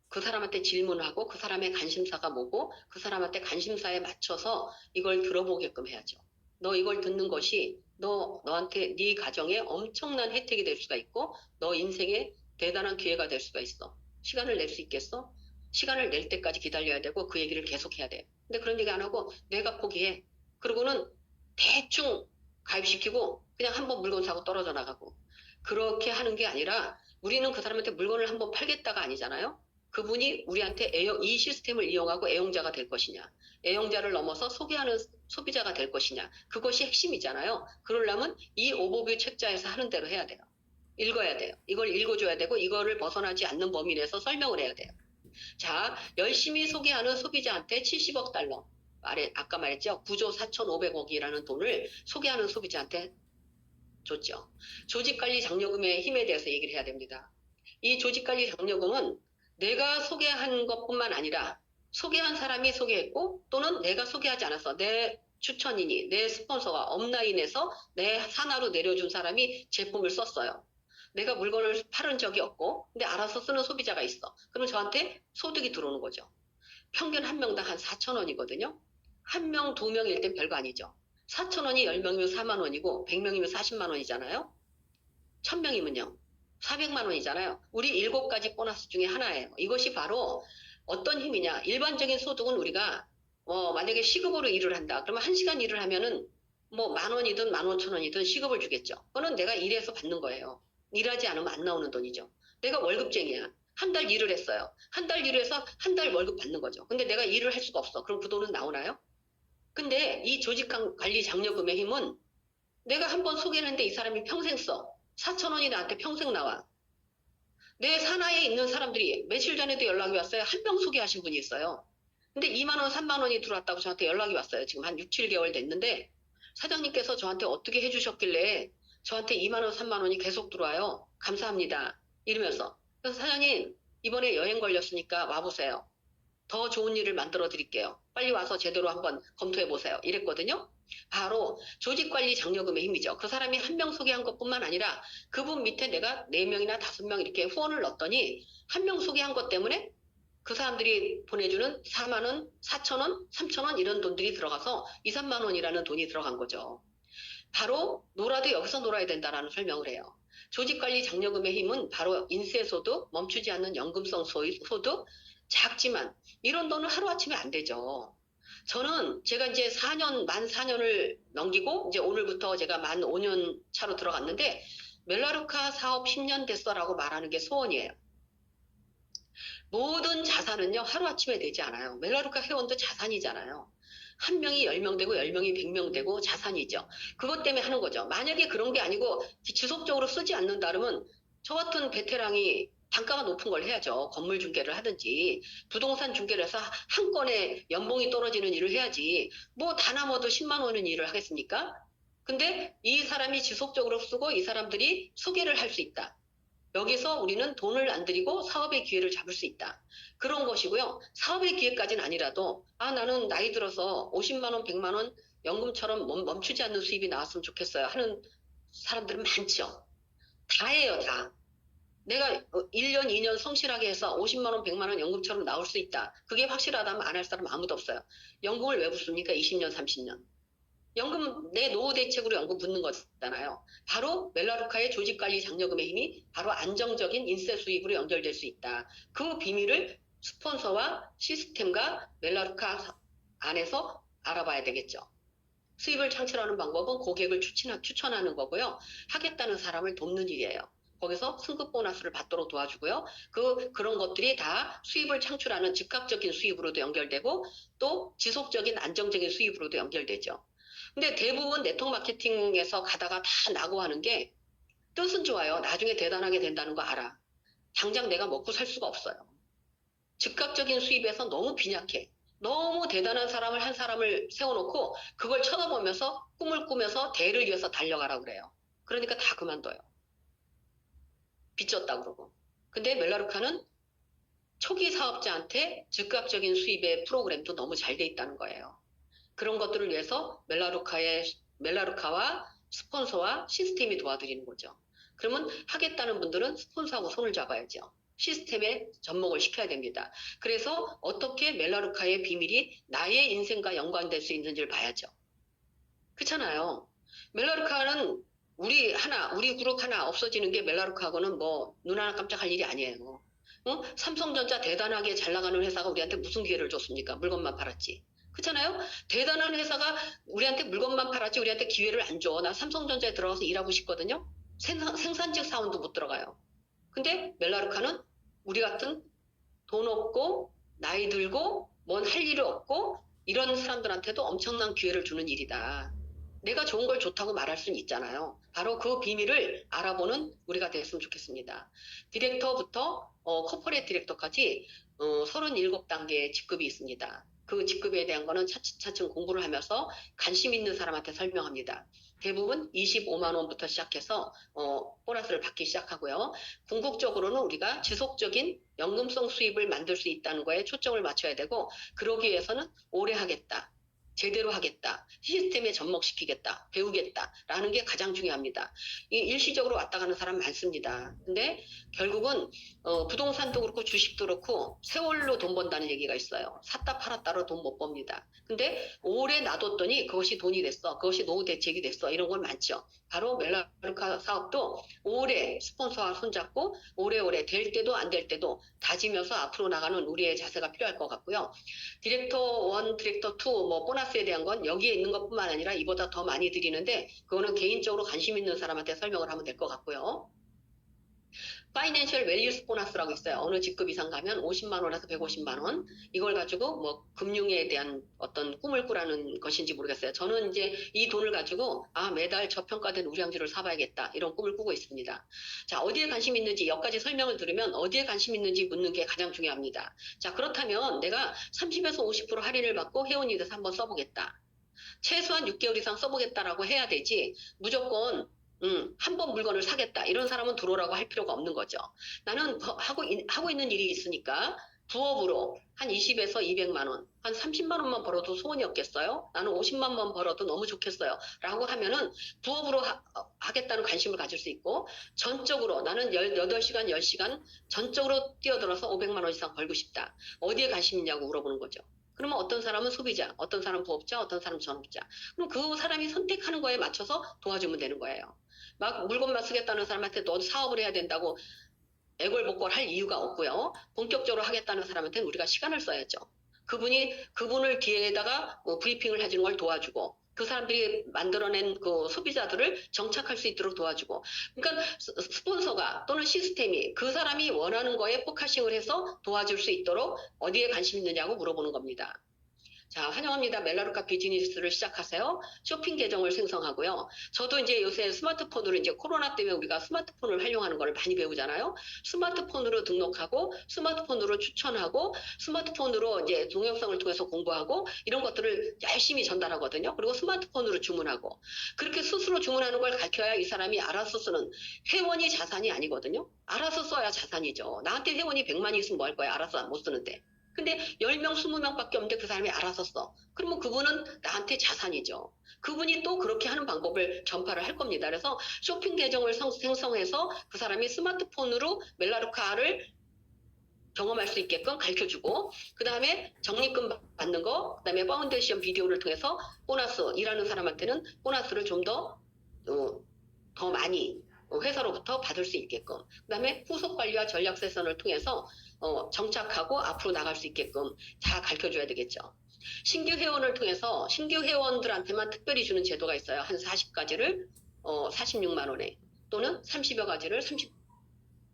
그 사람한테 질문하고 그 사람의 관심사가 뭐고 그 사람한테 관심사에 맞춰서 이걸 들어보게끔 해야죠. 너 이걸 듣는 것이 너한테 네 가정에 엄청난 혜택이 될 수가 있고 너 인생에 대단한 기회가 될 수가 있어. 시간을 낼 수 있겠어? 시간을 낼 때까지 기다려야 되고 그 얘기를 계속해야 돼. 근데 그런 얘기 안 하고 내가 포기해. 그러고는 대충 가입시키고 그냥 한번 물건 사고 떨어져 나가고 그렇게 하는 게 아니라 우리는 그 사람한테 물건을 한번 팔겠다가 아니잖아요. 그분이 우리한테 이 시스템을 이용하고 애용자가 될 것이냐, 애용자를 넘어서 소개하는 소비자가 될 것이냐, 그것이 핵심이잖아요. 그러려면 이 오버뷰 책자에서 하는 대로 해야 돼요. 읽어야 돼요. 이걸 읽어줘야 되고 이거를 벗어나지 않는 범위 내에서 설명을 해야 돼요. 자, 열심히 소개하는 소비자한테 70억 달러, 아까 말했죠. 9조 4,500억이라는 돈을 소개하는 소비자한테 줬죠. 조직관리 장려금의 힘에 대해서 얘기를 해야 됩니다. 이 조직관리 장려금은 내가 소개한 것뿐만 아니라 소개한 사람이 소개했고 또는 내가 소개하지 않았어. 내 추천인이 내 스폰서가 업라인에서 내 산하로 내려준 사람이 제품을 썼어요. 내가 물건을 팔은 적이 없고 근데 알아서 쓰는 소비자가 있어. 그럼 저한테 소득이 들어오는 거죠. 평균 한 명당 한 4,000원이거든요. 한 명, 두 명일 땐 별거 아니죠. 4,000원이 10명이면 4만 원이고 100명이면 40만 원이잖아요. 1,000명이면요. 400만 원이잖아요. 우리 7가지 보너스 중에 하나예요. 이것이 바로 어떤 힘이냐. 일반적인 소득은 우리가 만약에 시급으로 일을 한다. 그러면 1시간 일을 하면은 뭐 만 원이든 15,000원이든 시급을 주겠죠. 그거는 내가 일해서 받는 거예요. 일하지 않으면 안 나오는 돈이죠. 내가 월급쟁이야. 한 달 일을 했어요. 한 달 일을 해서 한 달 월급 받는 거죠. 근데 내가 일을 할 수가 없어. 그럼 그 돈은 나오나요? 근데 이 조직관리 장려금의 힘은 내가 한번 소개를 했는데 이 사람이 평생 써. 4,000원이 나한테 평생 나와. 내 산하에 있는 사람들이 며칠 전에도 연락이 왔어요. 한 명 소개하신 분이 있어요. 근데 2만 원, 3만 원이 들어왔다고 저한테 연락이 왔어요. 지금 한 6, 7개월 됐는데 사장님께서 저한테 어떻게 해주셨길래 저한테 2만 원, 3만 원이 계속 들어와요. 감사합니다. 이러면서. 그래서 사장님 이번에 여행 걸렸으니까 와보세요. 더 좋은 일을 만들어 드릴게요. 빨리 와서 제대로 한번 검토해 보세요. 이랬거든요. 바로 조직관리 장려금의 힘이죠. 그 사람이 한 명 소개한 것뿐만 아니라 그분 밑에 내가 4명이나 5명 이렇게 후원을 넣었더니 한 명 소개한 것 때문에 그 사람들이 보내주는 4만 원, 4천 원, 3천 원 이런 돈들이 들어가서 2, 3만 원이라는 돈이 들어간 거죠. 바로 놀아도 여기서 놀아야 된다라는 설명을 해요. 조직관리 장려금의 힘은 바로 인세소득, 멈추지 않는 연금성 소득, 작지만 이런 돈은 하루아침에 안 되죠. 저는 제가 이제 만 4년을 넘기고 이제 오늘부터 제가 만 5년 차로 들어갔는데 멜라루카 사업 10년 됐어라고 말하는 게 소원이에요. 모든 자산은요 하루아침에 되지 않아요. 멜라루카 회원도 자산이잖아요. 한 명이 10명 되고 10명이 100명 되고 자산이죠. 그것 때문에 하는 거죠. 만약에 그런 게 아니고 지속적으로 쓰지 않는다 그러면 저 같은 베테랑이 단가가 높은 걸 해야죠. 건물 중개를 하든지 부동산 중개를 해서 한 건에 연봉이 떨어지는 일을 해야지 뭐 다나뭐도 10만 원은 일을 하겠습니까? 근데 이 사람이 지속적으로 쓰고 이 사람들이 소개를 할 수 있다. 여기서 우리는 돈을 안 들이고 사업의 기회를 잡을 수 있다. 그런 것이고요. 사업의 기회까지는 아니라도 나는 나이 들어서 50만 원, 100만 원 연금처럼 멈추지 않는 수입이 나왔으면 좋겠어요 하는 사람들은 많죠. 다 해요, 다. 내가 1년, 2년 성실하게 해서 50만 원, 100만 원 연금처럼 나올 수 있다. 그게 확실하다면 안 할 사람 아무도 없어요. 연금을 왜 붙습니까? 20년, 30년. 연금, 내 노후 대책으로 연금 붙는 거잖아요. 바로 멜라루카의 조직관리 장려금의 힘이 바로 안정적인 인세 수입으로 연결될 수 있다. 그 비밀을 스폰서와 시스템과 멜라루카 안에서 알아봐야 되겠죠. 수입을 창출하는 방법은 고객을 추천하는 거고요. 하겠다는 사람을 돕는 일이에요. 거기서 승급 보너스를 받도록 도와주고요. 그런 것들이 다 수입을 창출하는 즉각적인 수입으로도 연결되고 또 지속적인 안정적인 수입으로도 연결되죠. 근데 대부분 네트워크 마케팅에서 가다가 다 나고 하는 게 뜻은 좋아요. 나중에 대단하게 된다는 거 알아. 당장 내가 먹고 살 수가 없어요. 즉각적인 수입에서 너무 빈약해. 너무 대단한 사람을 한 사람을 세워놓고 그걸 쳐다보면서 꿈을 꾸면서 대를 위해서 달려가라고 그래요. 그러니까 다 그만둬요. 빚졌다 그러고. 근데 멜라루카는 초기 사업자한테 즉각적인 수입의 프로그램도 너무 잘 돼 있다는 거예요. 그런 것들을 위해서 멜라루카와 스폰서와 시스템이 도와드리는 거죠. 그러면 하겠다는 분들은 스폰서하고 손을 잡아야죠. 시스템에 접목을 시켜야 됩니다. 그래서 어떻게 멜라루카의 비밀이 나의 인생과 연관될 수 있는지를 봐야죠. 그렇잖아요. 멜라루카는 우리 그룹 하나 없어지는 게 멜라루카하고는 뭐 눈 하나 깜짝할 일이 아니에요. 삼성전자 대단하게 잘 나가는 회사가 우리한테 무슨 기회를 줬습니까? 물건만 팔았지. 그렇잖아요? 대단한 회사가 우리한테 물건만 팔았지 우리한테 기회를 안 줘. 나 삼성전자에 들어가서 일하고 싶거든요. 생산직 사원도 못 들어가요. 근데 멜라루카는 우리 같은 돈 없고 나이 들고 뭔 할 일이 없고 이런 사람들한테도 엄청난 기회를 주는 일이다. 내가 좋은 걸 좋다고 말할 수는 있잖아요. 바로 그 비밀을 알아보는 우리가 됐으면 좋겠습니다. 디렉터부터 코퍼레이트 디렉터까지 37단계의 직급이 있습니다. 그 직급에 대한 거는 차츰 공부를 하면서 관심 있는 사람한테 설명합니다. 대부분 25만 원부터 시작해서 보너스를 받기 시작하고요. 궁극적으로는 우리가 지속적인 연금성 수입을 만들 수 있다는 거에 초점을 맞춰야 되고 그러기 위해서는 오래 하겠다. 제대로 하겠다. 시스템에 접목시키겠다. 배우겠다라는 게 가장 중요합니다. 일시적으로 왔다 가는 사람 많습니다. 근데 결국은 부동산도 그렇고 주식도 그렇고 세월로 돈 번다는 얘기가 있어요. 샀다 팔았다로 돈 못 법니다. 근데 오래 놔뒀더니 그것이 돈이 됐어. 그것이 노후 대책이 됐어. 이런 건 많죠. 바로 멜라루카 사업도 오래 스폰서와 손잡고 오래오래 될 때도 안 될 때도 다지면서 앞으로 나가는 우리의 자세가 필요할 것 같고요. 디렉터 1, 디렉터 2, 뭐 보너스에 대한 건 여기에 있는 것뿐만 아니라 이보다 더 많이 드리는데 그거는 개인적으로 관심 있는 사람한테 설명을 하면 될 것 같고요. 파이낸셜 밸류스 보너스라고 있어요. 어느 직급 이상 가면 50만 원에서 150만 원. 이걸 가지고 뭐 금융에 대한 어떤 꿈을 꾸라는 것인지 모르겠어요. 저는 이제 이 돈을 가지고 매달 저평가된 우량주를 사봐야겠다. 이런 꿈을 꾸고 있습니다. 자, 어디에 관심 있는지 여기까지 설명을 들으면 어디에 관심 있는지 묻는 게 가장 중요합니다. 자, 그렇다면 내가 30에서 50% 할인을 받고 회원이 돼서 한번 써보겠다. 최소한 6개월 이상 써보겠다라고 해야 되지 무조건 한 번 물건을 사겠다 이런 사람은 들어오라고 할 필요가 없는 거죠. 나는 하고 있는 일이 있으니까 부업으로 한 20에서 200만 원, 한 30만 원만 벌어도 소원이 없겠어요? 나는 50만 원 벌어도 너무 좋겠어요. 라고 하면은 부업으로 하겠다는 관심을 가질 수 있고 전적으로 나는 8시간, 10시간 전적으로 뛰어들어서 500만 원 이상 벌고 싶다. 어디에 관심 있냐고 물어보는 거죠. 그러면 어떤 사람은 소비자, 어떤 사람은 부업자, 어떤 사람은 전업자. 그럼 그 사람이 선택하는 거에 맞춰서 도와주면 되는 거예요. 막 물건만 쓰겠다는 사람한테 너 사업을 해야 된다고 애걸복걸 할 이유가 없고요. 본격적으로 하겠다는 사람한테는 우리가 시간을 써야죠. 그분을 뒤에다가 브리핑을 해주는 걸 도와주고 그 사람들이 만들어낸 그 소비자들을 정착할 수 있도록 도와주고 그러니까 스폰서가 또는 시스템이 그 사람이 원하는 거에 포커싱을 해서 도와줄 수 있도록 어디에 관심 있느냐고 물어보는 겁니다. 자, 환영합니다. 멜라루카 비즈니스를 시작하세요. 쇼핑 계정을 생성하고요. 저도 이제 요새 스마트폰으로 이제 코로나 때문에 우리가 스마트폰을 활용하는 걸 많이 배우잖아요. 스마트폰으로 등록하고, 스마트폰으로 추천하고, 스마트폰으로 이제 동영상을 통해서 공부하고, 이런 것들을 열심히 전달하거든요. 그리고 스마트폰으로 주문하고. 그렇게 스스로 주문하는 걸 가르쳐야 이 사람이 알아서 쓰는 회원이 자산이 아니거든요. 알아서 써야 자산이죠. 나한테 회원이 100만이 있으면 뭐 할 거야? 알아서 못 쓰는데. 근데 10명, 20명밖에 없는데 그 사람이 알아서 써. 그러면 그분은 나한테 자산이죠. 그분이 또 그렇게 하는 방법을 전파를 할 겁니다. 그래서 쇼핑 계정을 생성해서 그 사람이 스마트폰으로 멜라루카를 경험할 수 있게끔 가르쳐주고 그 다음에 적립금 받는 거, 그 다음에 파운데이션 비디오를 통해서 보너스, 일하는 사람한테는 보너스를 좀 더 많이 회사로부터 받을 수 있게끔 그 다음에 후속 관리와 전략 세션을 통해서 정착하고 앞으로 나갈 수 있게끔 다 가르쳐줘야 되겠죠. 신규 회원을 통해서 신규 회원들한테만 특별히 주는 제도가 있어요. 한 40가지를 46만 원에 또는 30여 가지를 30만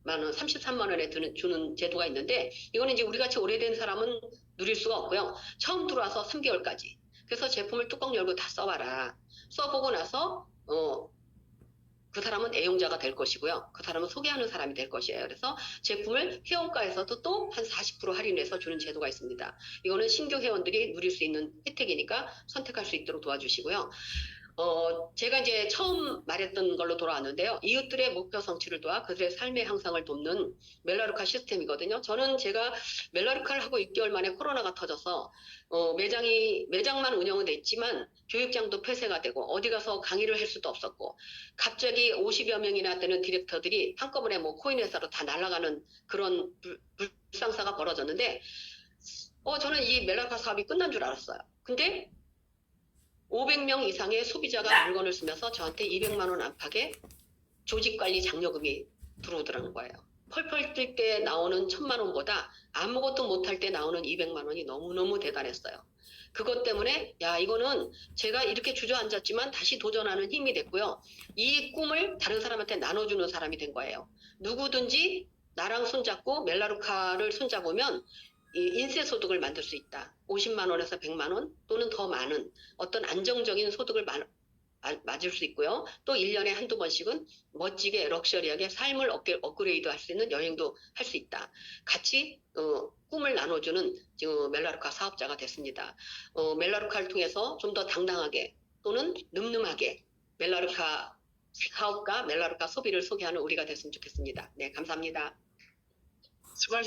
원, 33만 원에 주는 제도가 있는데 이거는 이제 우리 같이 오래된 사람은 누릴 수가 없고요. 처음 들어와서 3개월까지. 그래서 제품을 뚜껑 열고 다 써봐라. 써보고 나서 그 사람은 애용자가 될 것이고요. 그 사람은 소개하는 사람이 될 것이에요. 그래서 제품을 회원가에서도 또 한 40% 할인해서 주는 제도가 있습니다. 이거는 신규 회원들이 누릴 수 있는 혜택이니까 선택할 수 있도록 도와주시고요. 제가 이제 처음 말했던 걸로 돌아왔는데요. 이웃들의 목표 성취를 도와 그들의 삶의 향상을 돕는 멜라루카 시스템이거든요. 저는 제가 멜라루카를 하고 6개월 만에 코로나가 터져서 매장만 운영은 됐지만 교육장도 폐쇄가 되고 어디 가서 강의를 할 수도 없었고 갑자기 50여 명이나 되는 디렉터들이 한꺼번에 뭐 코인 회사로 다 날아가는 그런 불상사가 벌어졌는데 저는 이 멜라루카 사업이 끝난 줄 알았어요. 근데 500명 이상의 소비자가 물건을 쓰면서 저한테 200만 원 안팎의 조직관리 장려금이 들어오더라는 거예요. 펄펄 뛸 때 나오는 1000만 원보다 아무것도 못할 때 나오는 200만 원이 너무너무 대단했어요. 그것 때문에 이거는 제가 이렇게 주저앉았지만 다시 도전하는 힘이 됐고요. 이 꿈을 다른 사람한테 나눠주는 사람이 된 거예요. 누구든지 나랑 손잡고 멜라루카를 손잡으면 인세 소득을 만들 수 있다. 50만 원에서 100만 원 또는 더 많은 어떤 안정적인 소득을 맞을 수 있고요. 또 1년에 한두 번씩은 멋지게 럭셔리하게 삶을 업그레이드 할 수 있는 여행도 할 수 있다. 같이 꿈을 나눠주는 멜라루카 사업자가 됐습니다. 멜라루카를 통해서 좀 더 당당하게 또는 늠름하게 멜라루카 사업과 멜라루카 소비를 소개하는 우리가 됐으면 좋겠습니다. 네, 감사합니다. 수고하셨습니다.